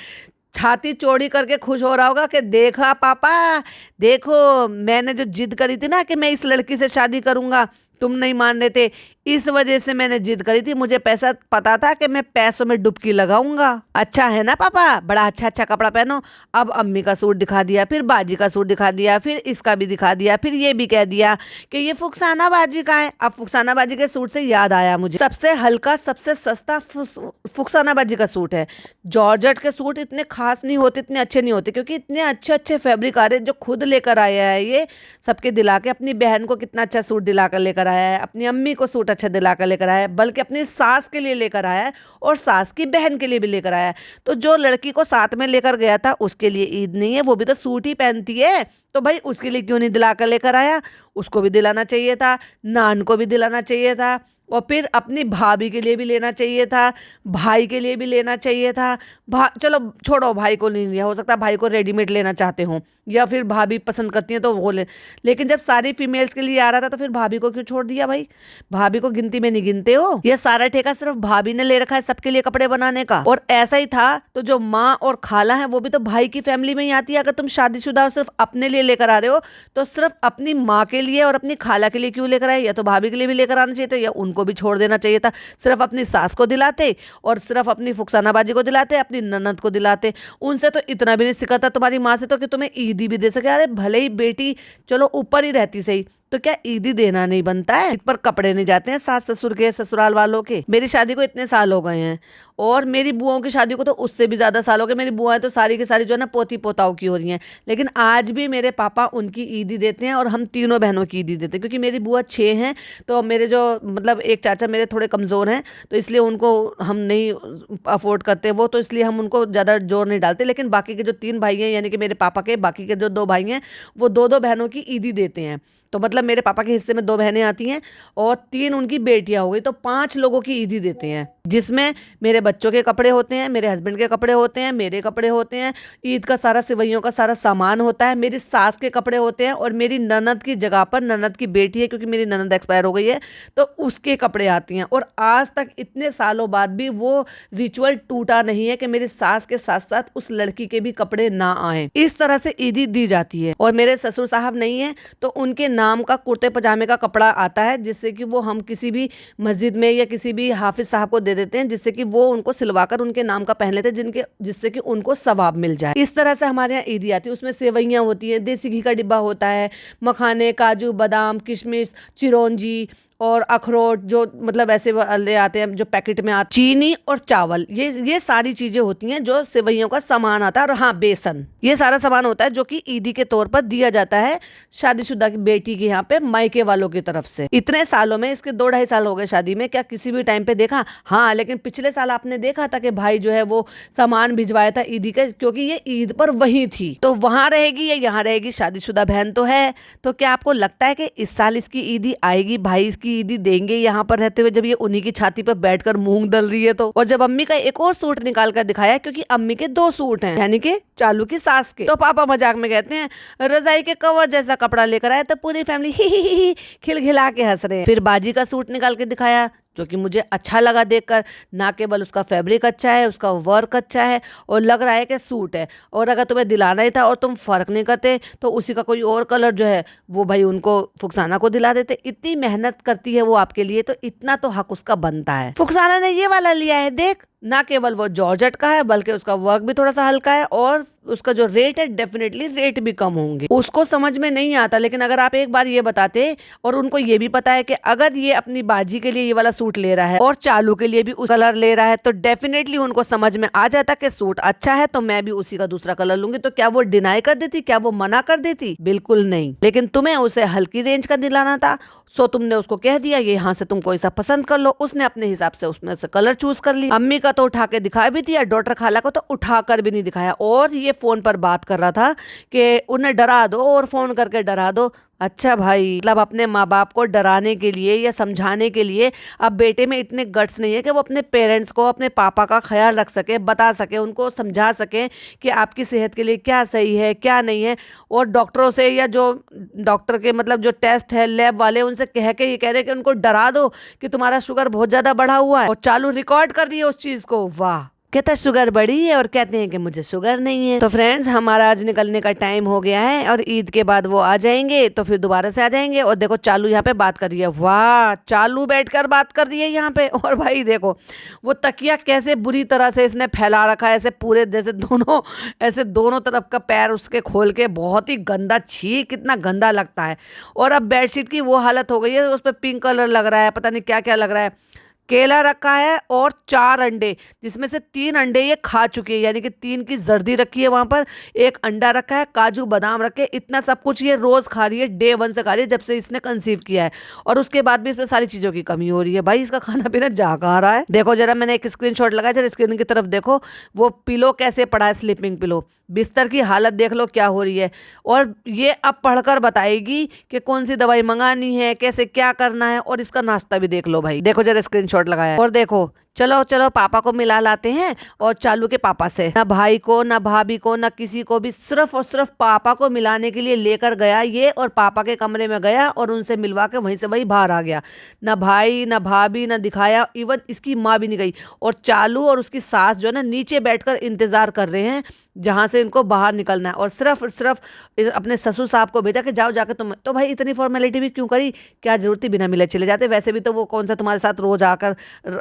छाती चौड़ी करके खुश हो रहा होगा कि देखा पापा, देखो मैंने जो जिद करी थी ना कि मैं इस लड़की से शादी करूंगा, तुम नहीं मान रहे थे, इस वजह से मैंने जिद करी थी। मुझे पैसा पता था कि मैं पैसों में डुबकी लगाऊंगा। अच्छा है ना पापा, बड़ा अच्छा अच्छा कपड़ा पहनो। अब अम्मी का सूट दिखा दिया, फिर बाजी का सूट दिखा दिया, फिर इसका भी दिखा दिया, फिर ये भी कह दिया कि ये फुकसाना बाजी का है। अब फुकसाना बाजी के सूट से याद आया मुझे, सबसे हल्का सबसे सस्ता फुकसाना बाजी का सूट है। जॉर्जेट के सूट इतने खास नहीं होते, इतने अच्छे नहीं होते, क्योंकि इतने अच्छे अच्छे फैब्रिक आ रहे जो खुद लेकर आया है ये सबके दिला के। अपनी बहन को कितना अच्छा सूट दिलाकर लेकर आया है, अपनी अम्मी को सूट अच्छा दिलाकर लेकर आया है, बल्कि अपनी सास के लिए लेकर आया है और सास की बहन के लिए भी लेकर आया है। तो जो लड़की को साथ में लेकर गया था उसके लिए ईद नहीं है, वो भी तो सूट ही पहनती है, तो भाई उसके लिए क्यों नहीं दिलाकर लेकर आया। उसको भी दिलाना चाहिए था, नान को भी दिलाना चाहिए था, और फिर अपनी भाभी के लिए भी लेना चाहिए था, भाई के लिए भी लेना चाहिए था। चलो छोड़ो, भाई को नहीं लिया, हो सकता है भाई को रेडीमेड लेना चाहते हो, या फिर भाभी पसंद करती हैं तो वो ले। लेकिन जब सारी फीमेल्स के लिए आ रहा था तो फिर भाभी को क्यों छोड़ दिया भाई। भाभी को गिनती में नहीं गिनते हो। ये सारा ठेका सिर्फ भाभी ने ले रखा है सबके लिए कपड़े बनाने का। और ऐसा ही था तो जो माँ और खाला है वो भी तो भाई की फैमिली में ही आती है। अगर तुम शादीशुदा और सिर्फ अपने लिए लेकर आ रहे हो तो सिर्फ अपनी माँ के लिए और अपनी खाला के लिए क्यों लेकर आए। या तो भाभी के लिए भी लेकर आना चाहिए था, या उनको भी छोड़ देना चाहिए था। सिर्फ अपनी सास को दिलाते और सिर्फ अपनी फुकसाना बाजी को दिलाते, अपनी ननद को दिलाते। उनसे तो इतना भी नहीं सिखाता तुम्हारी माँ से तो कि तुम्हें ईदी भी दे सके। अरे भले ही बेटी चलो ऊपर ही रहती सही, तो क्या ईदी देना नहीं बनता है। ईद पर कपड़े नहीं जाते हैं सास ससुर के, ससुराल वालों के। मेरी शादी को इतने साल हो गए हैं और मेरी बुआओं की शादी को तो उससे भी ज्यादा साल हो गए। मेरी बुआएं तो सारी की सारी जो है ना पोती पोताओं की हो रही हैं, लेकिन आज भी मेरे पापा उनकी ईदी देते हैं और हम तीनों बहनों की ईदी देते हैं। क्योंकि मेरी बुआ 6 हैं, तो मेरे जो मतलब एक चाचा मेरे थोड़े कमज़ोर हैं, तो इसलिए उनको हम नहीं अफोर्ड करते वो, तो इसलिए हम उनको ज़्यादा जोर नहीं डालते। लेकिन बाकी के जो 3 भाई हैं, यानी कि मेरे पापा के बाकी के जो 2 भाई हैं, वो 2-2 बहनों की ईदी देते हैं। तो मतलब मेरे पापा के हिस्से में 2 बहनें आती हैं और 3 उनकी बेटियां हो गई, तो 5 लोगों की ईदी देते हैं, जिसमें मेरे बच्चों के कपड़े होते हैं, मेरे हस्बैंड के कपड़े होते हैं, मेरे कपड़े होते हैं, ईद का सारा सिवैयों का सारा सामान होता है, मेरी सास के कपड़े होते हैं, और मेरी ननद की जगह पर ननद की बेटी है, क्योंकि मेरी ननद एक्सपायर हो गई है, तो उसके कपड़े आती हैं। और आज तक इतने सालों बाद भी वो रिचुअल टूटा नहीं है कि मेरी सास के साथ साथ उस लड़की के भी कपड़े ना आए। इस तरह से ईदी दी जाती है। और मेरे ससुर साहब नहीं है तो उनके नाम का कुर्ते पजामे का कपड़ा आता है, जिससे कि वो हम किसी भी मस्जिद में या किसी भी हाफिज साहब को दे देते हैं, जिससे कि वो उनको सिलवाकर उनके नाम का पहन लेते हैं, जिससे कि उनको सवाब मिल जाए। इस तरह से हमारे यहाँ ईदी आती है। उसमें सेवैयाँ होती हैं, देसी घी का डिब्बा होता है, मखाने, काजू, बादाम, किशमिश, चिरौंजी और अखरोट, जो मतलब ऐसे ले आते हैं जो पैकेट में आते, चीनी और चावल, ये सारी चीजें होती हैं जो सेवैयों का सामान आता है। और हाँ, बेसन, ये सारा सामान होता है जो कि ईदी के तौर पर दिया जाता है शादीशुदा की बेटी के यहाँ पे मायके वालों की तरफ से। इतने सालों में, इसके 2-2.5 साल हो गए शादी में, क्या किसी भी टाइम पे देखा? हाँ, लेकिन पिछले साल आपने देखा था कि भाई जो है वो सामान भिजवाया था ईदी का, क्योंकि ये ईद पर वही थी। तो वहां रहेगी या यहाँ रहेगी, शादीशुदा बहन तो है। तो क्या आपको लगता है कि इस साल इसकी ईदी आएगी, भाई इसकी की ईदी देंगे यहाँ पर रहते हुए, जब ये उन्हीं की छाती पर बैठकर मूंग दल रही है तो। और जब अम्मी का एक और सूट निकाल कर दिखाया, क्योंकि अम्मी के 2 सूट हैं, यानी कि चालू की सास के, तो पापा मजाक में कहते हैं रजाई के कवर जैसा कपड़ा लेकर आए, तो पूरी फैमिली ही खिलखिला के हंस रहे हैं। फिर बाजी का सूट निकाल के दिखाया, जो कि मुझे अच्छा लगा देखकर। ना केवल उसका फैब्रिक अच्छा है, उसका वर्क अच्छा है, और लग रहा है कि सूट है। और अगर तुम्हें दिलाना ही था और तुम फर्क नहीं करते तो उसी का कोई और कलर जो है वो भाई उनको फुकसाना को दिला देते। इतनी मेहनत करती है वो आपके लिए, तो इतना तो हक उसका बनता है। फुकसाना ने ये वाला लिया है, देख, ना केवल वो जॉर्जेट का है बल्कि उसका वर्क भी थोड़ा सा हल्का है, और उसका जो रेट है डेफिनेटली रेट भी कम होंगे। उसको समझ में नहीं आता, लेकिन अगर आप एक बार ये बताते, और उनको ये भी पता है कि अगर ये अपनी बाजी के लिए ये वाला सूट ले रहा है और चालू के लिए भी उस कलर ले रहा है, तो डेफिनेटली उनको समझ में आ जाता कि सूट अच्छा है तो मैं भी उसी का दूसरा कलर लूंगी। तो क्या वो डिनाई कर देती, क्या वो मना कर देती? बिल्कुल नहीं। लेकिन तुम्हें उसे हल्की रेंज का दिलाना था, सो तुमने उसको कह दिया ये यहाँ से तुम कोई सा पसंद कर लो। उसने अपने हिसाब से उसमें से कलर चूज कर लिया। अम्मी का तो उठा के दिखा भी दिया, डॉटर खाला को तो उठा कर भी नहीं दिखाया। और ये फोन पर बात कर रहा था कि उन्हें डरा दो और फोन करके डरा दो। अच्छा भाई, मतलब अपने माँ बाप को डराने के लिए या समझाने के लिए अब बेटे में इतने गट्स नहीं है कि वो अपने पेरेंट्स को, अपने पापा का ख्याल रख सके, बता सके, उनको समझा सके कि आपकी सेहत के लिए क्या सही है क्या नहीं है। और डॉक्टरों से या जो डॉक्टर के मतलब जो टेस्ट है लैब वाले, उनसे कह के ये कह रहे कि उनको डरा दो कि तुम्हारा शुगर बहुत ज्यादा बढ़ा हुआ है, और चालू रिकॉर्ड कर रही है उस चीज को। वाह, कहता शुगर बढ़ी है और कहते हैं कि मुझे शुगर नहीं है। तो फ्रेंड्स, हमारा आज निकलने का टाइम हो गया है, और ईद के बाद वो आ जाएंगे तो फिर दोबारा से आ जाएंगे। और देखो चालू यहाँ पे बात कर रही है। वाह, चालू बैठकर बात कर रही है यहाँ पे। और भाई देखो वो तकिया कैसे बुरी तरह से इसने फैला रखा है, ऐसे पूरे जैसे दोनों ऐसे दोनों तरफ का पैर उसके खोल के, बहुत ही गंदा, छी कितना गंदा लगता है। और अब बेडशीट की वो हालत हो गई है, उस पर पिंक कलर लग रहा है, पता नहीं क्या क्या लग रहा है। केला रखा है और 4 अंडे, जिसमें से 3 अंडे ये खा चुकी है, यानी कि 3 की जर्दी रखी है वहां पर, 1 अंडा रखा है, काजू बादाम रखे, इतना सब कुछ ये रोज खा रही है, डे 1 से खा रही है जब से इसने कंसीव किया है। और उसके बाद भी इसमें सारी चीजों की कमी हो रही है। भाई इसका खाना पीना जा कहाँ रहा है? देखो जरा, मैंने एक स्क्रीनशॉट लगाया, जरा स्क्रीन की तरफ देखो, वो पिलो कैसे पड़ा है, स्लीपिंग पिलो। बिस्तर की हालत देख लो क्या हो रही है। और ये अब पढ़कर बताएगी कि कौन सी दवाई मंगानी है, कैसे क्या करना है। और इसका नाश्ता भी देख लो भाई, देखो जरा स्क्रीनशॉट लगाया है। और देखो, चलो चलो पापा को मिला लाते हैं, और चालू के पापा से, ना भाई को ना भाभी को ना किसी को भी, सिर्फ और सिर्फ पापा को मिलाने के लिए लेकर गया ये, और पापा के कमरे में गया और उनसे मिलवा के वहीं से वही बाहर आ गया। ना भाई ना भाभी ना दिखाया, इवन इसकी माँ भी नहीं गई। और चालू और उसकी सास जो है ना, नीचे बैठकर इंतजार कर रहे हैं जहां से इनको बाहर निकलना है। और सिर्फ अपने ससुर साहब को भेजा कि जाओ जाके तुम। तो भाई इतनी फॉर्मेलिटी भी क्यों करी, क्या जरूरत थी, बिना मिले चले जाते। वैसे भी तो वो कौन सा तुम्हारे साथ रोज आकर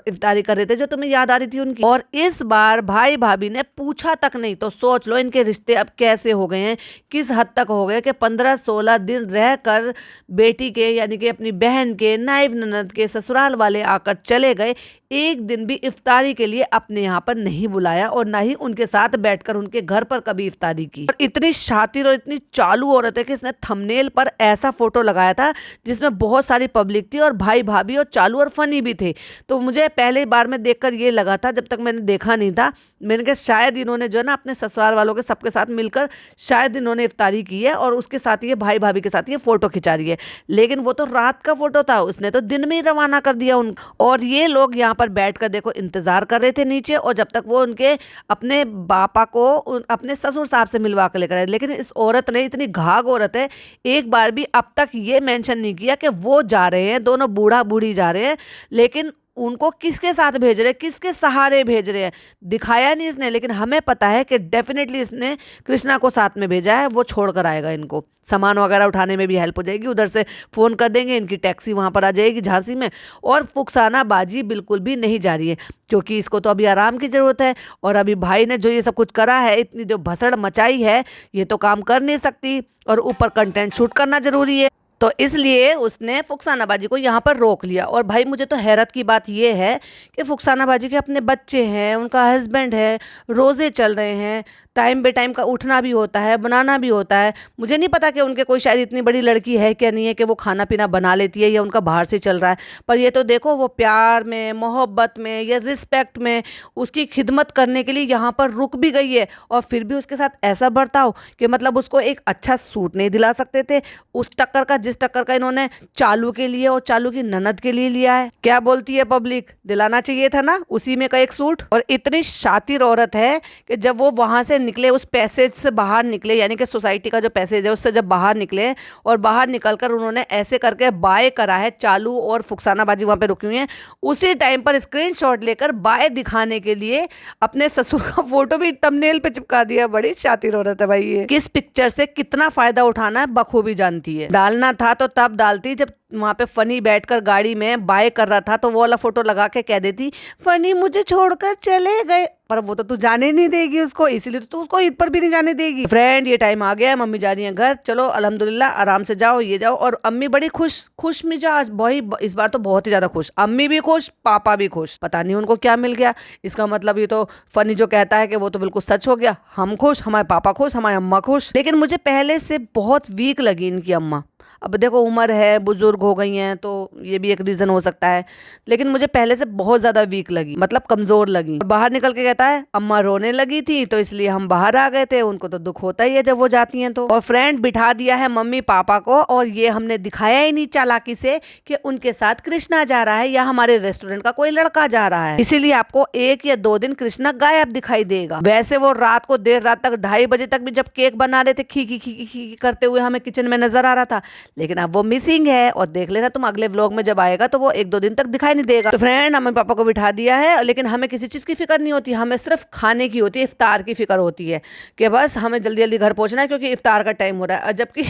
इफ्तारी कर रहे थे जो तुम्हें याद आ रही थी उनकी। और इस बार भाई भाभी ने पूछा तक नहीं। तो सोच लो इनके रिश्ते अब कैसे हो गए हैं, किस हद तक हो गए कि 15-16 दिन रहकर बेटी के, यानी कि अपनी बहन के, नाइब ननद के ससुराल वाले आकर चले गए। एक दिन भी इफ्तारी के लिए अपने यहाँ पर नहीं बुलाया, और ना ही उनके साथ बैठकर उनके घर पर कभी इफ्तारी की। और इतनी शातिर और इतनी चालू औरत है कि इसने थंबनेल पर ऐसा फोटो लगाया था जिसमें बहुत सारी पब्लिक थी, और भाई भाभी और चालू और फनी भी थे। तो मुझे पहले बार में देखकर ये लगा था, जब तक मैंने देखा नहीं था, मैंने कहा शायद इन्होंने जो है ना अपने ससुराल वालों के सबके साथ मिलकर शायद इन्होंने इफ्तारी की है, और उसके साथ ये भाई भाभी के साथ ये फोटो खिंचा रही है। लेकिन वो तो रात का फोटो था, उसने तो दिन में ही रवाना कर दिया उनको। और ये लोग यहाँ पर बैठकर देखो इंतजार कर रहे थे नीचे, और जब तक वो उनके अपने पापा को अपने ससुर साहब से मिलवा कर लेकर आए। लेकिन इस औरत ने, इतनी घाघ औरत है, एक बार भी अब तक ये मेंशन नहीं किया कि वो जा रहे हैं, दोनों बूढ़ा बूढ़ी जा रहे हैं। लेकिन उनको किसके साथ भेज रहे हैं, किसके सहारे भेज रहे हैं, दिखाया नहीं इसने। लेकिन हमें पता है कि डेफिनेटली इसने कृष्णा को साथ में भेजा है, वो छोड़ कर आएगा इनको। सामान वगैरह उठाने में भी हेल्प हो जाएगी, उधर से फोन कर देंगे, इनकी टैक्सी वहां पर आ जाएगी झांसी में। और फुकसाना बाजी बिल्कुल भी नहीं जा रही है, क्योंकि इसको तो अभी आराम की जरूरत है। और अभी भाई ने जो ये सब कुछ करा है, इतनी जो भसड़ मचाई है, ये तो काम कर नहीं सकती, और ऊपर कंटेंट शूट करना जरूरी है। तो इसलिए उसने फुकसाना बाजी को यहाँ पर रोक लिया। और भाई मुझे तो हैरत की बात यह है कि फुकसाना बाजी के अपने बच्चे हैं, उनका हस्बैंड है, रोज़े चल रहे हैं, टाइम बे टाइम का उठना भी होता है, बनाना भी होता है। मुझे नहीं पता कि उनके कोई शायद इतनी बड़ी लड़की है क्या नहीं है कि वो खाना पीना बना लेती है, या उनका बाहर से चल रहा है। पर ये तो देखो, वो प्यार में, मोहब्बत में या रिस्पेक्ट में उसकी खिदमत करने के लिए यहाँ पर रुक भी गई है। और फिर भी उसके साथ ऐसा बर्ताव कि मतलब उसको एक अच्छा सूट नहीं दिला सकते थे, उस टक्कर का जिस इस टक्कर का इन्होंने चालू के लिए और चालू की ननद के लिए लिया है। क्या बोलती है पब्लिक, दिलाना चाहिए था ना उसी में का एक सूट। और इतनी शातिर औरत है कि जब वो वहां से निकले, उस पैसेज से बाहर निकले, यानी कि सोसाइटी का जो पैसेज है उससे जब बाहर निकले और बाहर निकलकर उन्होंने ऐसे करके बाय करा है, चालू और फुकसाना बाजी वहां पे रुकी हुई है, उसी टाइम पर स्क्रीनशॉट लेकर बाय दिखाने के लिए अपने ससुर का फोटो भी थंबनेल पे चिपका दिया। बड़ी शातिर औरत है भाई ये। किस पिक्चर से कितना फायदा उठाना है बखूबी जानती है। डालना था तो तब डालती जब वहां पे फनी बैठकर गाड़ी में बाय कर रहा था, तो वो वाला फोटो लगा के कह देती फनी मुझे छोड़कर चले गए, पर वो तो तू जाने नहीं देगी उसको, इसीलिए तो तू उसको ईद पर भी नहीं जाने देगी। फ्रेंड ये टाइम आ गया है, मम्मी जा रही है घर, चलो अल्हम्दुलिल्लाह आराम से जाओ, ये जाओ। और अम्मी बड़ी खुश मिजाज, भाई इस बार तो बहुत ही ज्यादा खुश, अम्मी भी खुश पापा भी खुश। पता नहीं उनको क्या मिल गया, इसका मतलब ये तो फनी जो कहता है कि वो तो बिल्कुल सच हो गया। हम खुश, हमारे पापा खुश, हमारी अम्मा खुश। लेकिन मुझे पहले से बहुत वीक लगी इनकी अम्मा। अब देखो उम्र है, बुजुर्ग हो गई हैं, तो ये भी एक रीजन हो सकता है, लेकिन मुझे पहले से बहुत ज्यादा वीक लगी, मतलब कमजोर लगी। और बाहर निकल के कहता है अम्मा रोने लगी थी तो इसलिए हम बाहर आ गए थे, उनको तो दुख होता ही है जब वो जाती हैं तो। और फ्रेंड बिठा दिया है मम्मी पापा को, और ये हमने दिखाया ही नहीं चालाकी से कि उनके साथ कृष्णा जा रहा है या हमारे रेस्टोरेंट का कोई लड़का जा रहा है, इसीलिए आपको 1 या 2 दिन कृष्णा गायब दिखाई देगा। वैसे वो रात को देर रात तक 2:30 बजे तक भी जब केक बना रहे थे खी खी खी खी खी करते हुए हमें किचन में नजर आ रहा था, लेकिन अब वो मिसिंग है। और देख लेना तुम अगले व्लॉग में जब आएगा तो वो 1-2 दिन तक दिखाई नहीं देगा। तो फ्रेंड हमें पापा को बिठा दिया है, लेकिन हमें किसी चीज की फिक्र नहीं होती, हमें सिर्फ खाने की होती है, इफ्तार की फिक्र होती है कि बस हमें जल्दी जल्दी घर पहुंचना है क्योंकि इफ्तार का टाइम हो रहा है। और जबकि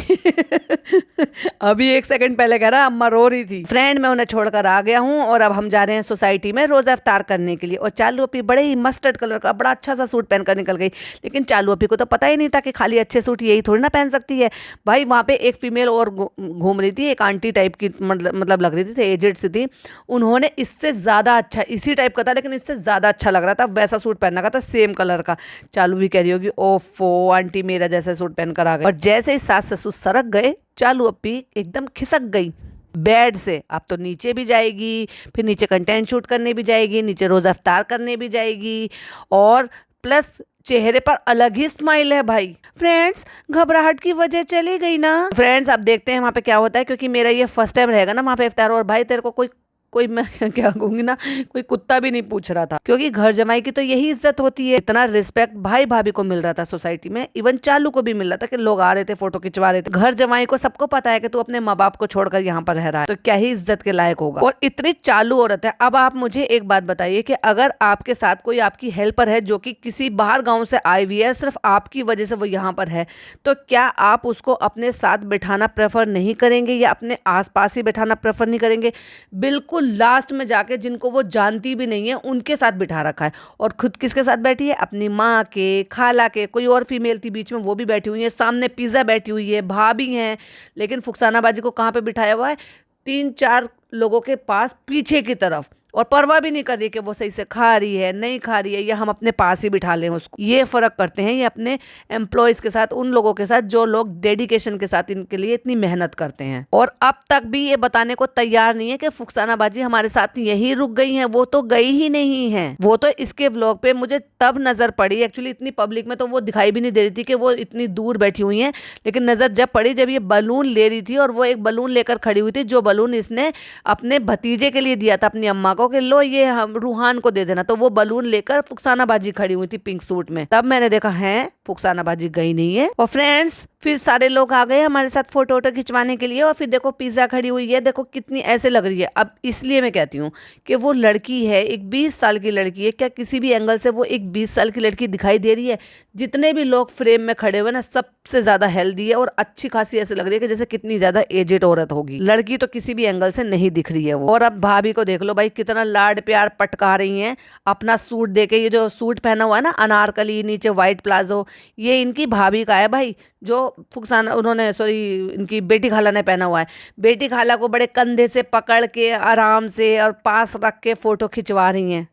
अभी 1 सेकंड पहले कह रहा अम्मा रो रही थी। फ्रेंड मैं उन्हें छोड़कर आ गया हूँ और अब हम जा रहे हैं सोसाइटी में रोजा इफ्तार करने के लिए। और चालू अपी बड़े ही मस्टर्ड कलर का बड़ा अच्छा सा सूट पहनकर निकल गई, लेकिन चालू अपी को तो पता ही नहीं था कि खाली अच्छे सूट यही थोड़ी ना पहन सकती है भाई। वहां पे एक फीमेल और घूम रही थी, एक आंटी टाइप की, मतलब लग रही थी, एजेड सी थी। उन्होंने इससे ज्यादा अच्छा, इसी टाइप का था लेकिन इससे ज्यादा अच्छा लग रहा था, वैसा सूट पहनना का था सेम कलर का। चालू भी कह रही होगी ओफो आंटी मेरा जैसा सूट पहनकर आ गए। और जैसे ही सास ससुर सरक गए, चालू अपी एकदम खिसक गई बेड से। अब तो नीचे भी जाएगी, फिर नीचे कंटेंट शूट करने भी जाएगी, नीचे रोजा इफ्तार करने भी जाएगी, और प्लस चेहरे पर अलग ही स्माइल है भाई। फ्रेंड्स घबराहट की वजह चली गई ना। फ्रेंड्स अब देखते हैं वहाँ पे क्या होता है, क्योंकि मेरा ये फर्स्ट टाइम रहेगा ना वहाँ पे इफ्तार। और भाई तेरे को कोई मैं क्या कहूंगी ना, कोई कुत्ता भी नहीं पूछ रहा था, क्योंकि घर जमाई की तो यही इज्जत होती है। इतना रिस्पेक्ट भाई भाभी को मिल रहा था सोसाइटी में, इवन चालू को भी मिल रहा था कि लोग आ रहे थे फोटो खिंचवा रहे थे। घर जमाई को सबको पता है कि तू अपने माँ बाप को छोड़कर यहाँ पर रह रहा है, तो क्या ही इज्जत के लायक होगा। और इतनी चालू औरत है। अब आप मुझे एक बात बताइए कि अगर आपके साथ कोई आपकी हेल्पर है जो कि किसी बाहर गाँव से आई हुई है, सिर्फ आपकी वजह से वो यहाँ पर है, तो क्या आप उसको अपने साथ बैठाना प्रेफर नहीं करेंगे या अपने आसपास ही बैठाना प्रेफर नहीं करेंगे? बिल्कुल लास्ट में जाके जिनको वो जानती भी नहीं है उनके साथ बिठा रखा है। और खुद किसके साथ बैठी है? अपनी माँ के, खाला के, कोई और फीमेल थी बीच में वो भी बैठी हुई है, सामने पिज्जा बैठी हुई है, भाभी हैं। लेकिन फुकसाना बाजी को कहाँ पे बिठाया हुआ है? 3-4 लोगों के पास पीछे की तरफ, और परवाह भी नहीं कर रही कि वो सही से खा रही है नहीं खा रही है, या हम अपने पास ही बिठा लें उसको। ये फर्क करते हैं ये अपने एम्प्लॉयज के साथ, उन लोगों के साथ जो लोग डेडिकेशन के साथ इनके लिए इतनी मेहनत करते हैं। और अब तक भी ये बताने को तैयार नहीं है कि फुकसाना बाजी हमारे साथ यही रुक गई है। वो तो गई ही नहीं है, वो तो इसके व्लॉग पे मुझे तब नजर पड़ी। एक्चुअली इतनी पब्लिक में तो वो दिखाई भी नहीं दे रही थी कि वो इतनी दूर बैठी हुई है, लेकिन नजर जब पड़ी जब ये बलून ले रही थी, और वो एक बलून लेकर खड़ी हुई थी, जो बलून इसने अपने भतीजे के लिए दिया था अपनी अम्मा को कि लो ये हम रूहान को दे देना। तो वो बलून लेकर फुकसाना बाजी खड़ी हुई थी पिंक सूट में। तब मैंने देखा है फुकसाना बाजी गई नहीं है। और फ्रेंड्स फिर सारे लोग आ गए हमारे साथ फोटो वोटो खिंचवाने के लिए। और फिर देखो पिज्जा खड़ी हुई है, देखो कितनी ऐसे लग रही है। अब इसलिए मैं कहती हूँ कि वो लड़की है, एक 20 साल की लड़की है, क्या किसी भी एंगल से वो एक 20 साल की लड़की दिखाई दे रही है? जितने भी लोग फ्रेम में खड़े हुए ना, सबसे ज्यादा हेल्दी है और अच्छी खासी ऐसे लग रही है कि जैसे कितनी ज्यादा एजेड औरत होगी। लड़की तो किसी भी एंगल से नहीं दिख रही है वो। और अब भाभी को देख लो भाई, कितना लाड प्यार पटका रही हैं अपना सूट देके। ये जो सूट पहना हुआ है ना अनारकली, नीचे व्हाइट प्लाजो, ये इनकी भाभी का है भाई, जो फुकसाना उन्होंने सॉरी इनकी बेटी खाला ने पहना हुआ है। बेटी खाला को बड़े कंधे से पकड़ के आराम से और पास रख के फोटो खिंचवा रही हैं।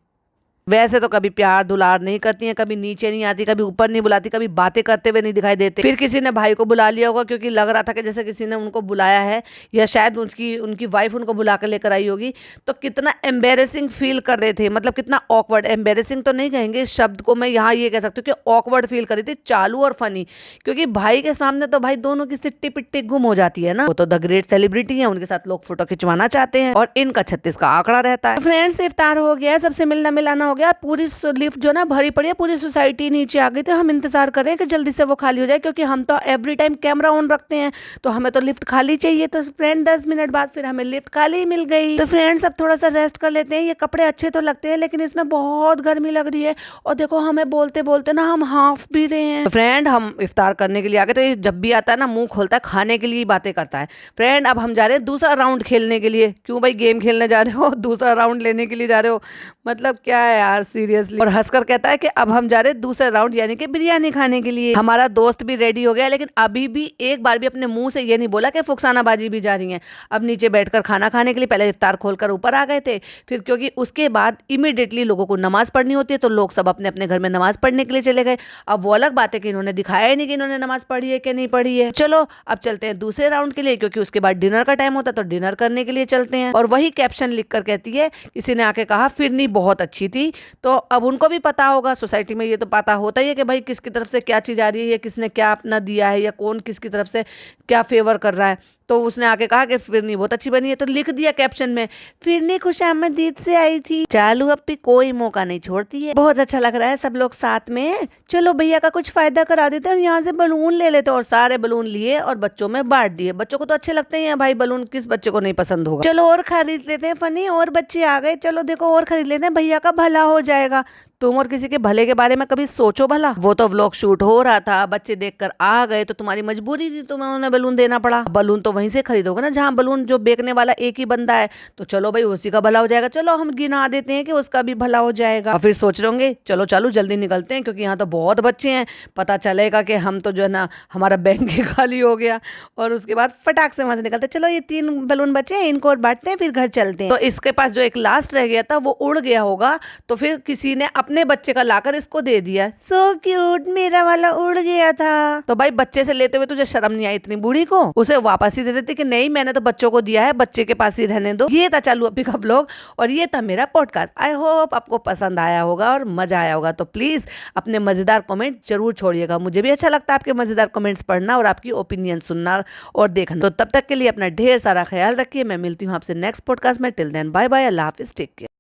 वैसे तो कभी प्यार दुलार नहीं करती हैं, कभी नीचे नहीं आती, कभी ऊपर नहीं बुलाती, कभी बातें करते हुए नहीं दिखाई देते। फिर किसी ने भाई को बुला लिया होगा क्योंकि लग रहा था कि जैसे किसी ने उनको बुलाया है, या शायद उनकी उनकी वाइफ उनको बुला कर लेकर आई होगी। तो कितना एम्बेरेसिंग फील कर रहे थे, मतलब कितना ऑकवर्ड, एम्बेरेसिंग तो नहीं कहेंगे इस शब्द को, मैं यहाँ ये कह सकती हूँ कि ऑकवर्ड फील कर रही थी, चालू और फनी। क्योंकि भाई के सामने तो भाई दोनों की सिट्टी पिट्टी गुम हो जाती है ना, वो तो द ग्रेट सेलिब्रिटी है, उनके साथ लोग फोटो खिंचवाना चाहते हैं और इनका 36 का आंकड़ा रहता है। फ्रेंड्स, इफ्तार हो गया, सबसे मिलना मिलाना हो गया, पूरी लिफ्ट जो ना भरी पड़ी है, पूरी सोसाइटी नीचे आ गई थी। हम इंतजार कर रहे हैं कि जल्दी से वो खाली हो जाए, क्योंकि हम तो एवरी टाइम कैमरा ऑन रखते हैं, तो हमें तो लिफ्ट खाली चाहिए। तो फ्रेंड 10 मिनट बाद फिर हमें लिफ्ट खाली मिल गई। तो फ्रेंड्स, अब थोड़ा सा रेस्ट कर लेते हैं। ये कपड़े अच्छे तो लगते हैं लेकिन इसमें बहुत गर्मी लग रही है, और देखो हमें बोलते बोलते ना हम हाफ भी रहे हैं। तो फ्रेंड, हम इफ्तार करने के लिए आ गए। तो ये जब भी आता है ना मुंह खोलता है, खाने के लिए ही बातें करता है। फ्रेंड, अब हम जा रहे हैं दूसरा राउंड खेलने के लिए। क्यों भाई, गेम खेलने जा रहे हो? दूसरा राउंड लेने के लिए जा रहे हो? मतलब क्या है यार, सीरियसली। और हंसकर कहता है कि अब हम जा रहे हैं दूसरे राउंड यानी कि बिरयानी खाने के लिए। हमारा दोस्त भी रेडी हो गया, लेकिन अभी भी एक बार भी अपने मुंह से ये नहीं बोला कि फुकसाना बाजी भी जा रही है। अब नीचे बैठकर खाना खाने के लिए, पहले इफ्तार खोलकर ऊपर आ गए थे, फिर क्योंकि उसके बाद इमीडिएटली लोगों को नमाज पढ़नी होती है, तो लोग सब अपने अपने घर में नमाज पढ़ने के लिए चले गए। अब वो अलग बात है कि इन्होंने दिखाया ही नहीं कि इन्होंने नमाज पढ़ी है कि नहीं पढ़ी है। चलो अब चलते हैं दूसरे राउंड के लिए, क्योंकि उसके बाद डिनर का टाइम होता है, तो डिनर करने के लिए चलते हैं। और वही कैप्शन लिख कर कहती है, किसी ने आके कहा फिरनी बहुत अच्छी थी। तो अब उनको भी पता होगा, सोसाइटी में ये तो पता होता ही है कि भाई किसकी तरफ से क्या चीज आ रही है, या किसने क्या अपना दिया है, या कौन किसकी तरफ से क्या फेवर कर रहा है। तो उसने आके कहा कि फिरनी बहुत अच्छी बनी है, तो लिख दिया कैप्शन में, फिरनी खुशामदीद से आई थी, चालू अब भी कोई मौका नहीं छोड़ती है। बहुत अच्छा लग रहा है सब लोग साथ में। चलो भैया का कुछ फायदा करा देते हैं और यहाँ से बलून ले लेते, और सारे बलून लिए और बच्चों में बांट दिए। बच्चों को तो अच्छे लगते हैं भाई बलून, किस बच्चे को नहीं पसंद होगा। चलो और खरीद लेते हैं फनी, और बच्चे आ गए, चलो देखो और खरीद लेते हैं, भैया का भला हो जाएगा। तुम और किसी के भले के बारे में कभी सोचो भला। वो तो व्लॉग शूट हो रहा था, बच्चे देखकर आ गए, तो तुम्हारी मजबूरी थी, तुम्हें उन्हें बलून देना पड़ा। बलून तो वहीं से खरीदोगे ना जहाँ बलून जो बेचने वाला एक ही बंदा है, तो चलो भाई उसी का भला हो जाएगा। चलो हम गिना देते हैं कि उसका भी भला हो जाएगा। और फिर सोच रहे होंगे चलो चालू जल्दी निकलते हैं, क्योंकि यहाँ तो बहुत बच्चे हैं, पता चलेगा कि हम तो जो है ना हमारा बैंक ही खाली हो गया। और उसके बाद फटाक से वहां से निकलते, चलो ये 3 बलून बचे हैं, इनको और बांटते हैं, फिर घर चलते हैं। तो इसके पास जो एक लास्ट रह गया था वो उड़ गया होगा, तो फिर किसी ने अपने बच्चे का लाकर इसको दे दिया। सो क्यूट, मेरा वाला उड़ गया था। तो भाई बच्चे से लेते हुए तुझे शर्म नहीं आई इतनी बूढ़ी को? उसे वापस ही दे देती कि नहीं मैंने तो बच्चों को दिया है, बच्चे के पास ही रहने दो। ये था चालू अभी का व्लॉग, और ये था मेरा पॉडकास्ट। आई होप आपको पसंद आया होगा और मजा आया होगा। तो प्लीज अपने मजेदार कमेंट जरूर छोड़िएगा, मुझे भी अच्छा लगता है आपके मजेदार कमेंट्स पढ़ना और आपकी ओपिनियन सुनना और देखना। तो तब तक के लिए अपना ढेर सारा ख्याल रखिए। मैं मिलती हूँ आपसे नेक्स्ट पॉडकास्ट में। टिल देन बाय बाय, अल्लाह हाफिज, टेक केयर।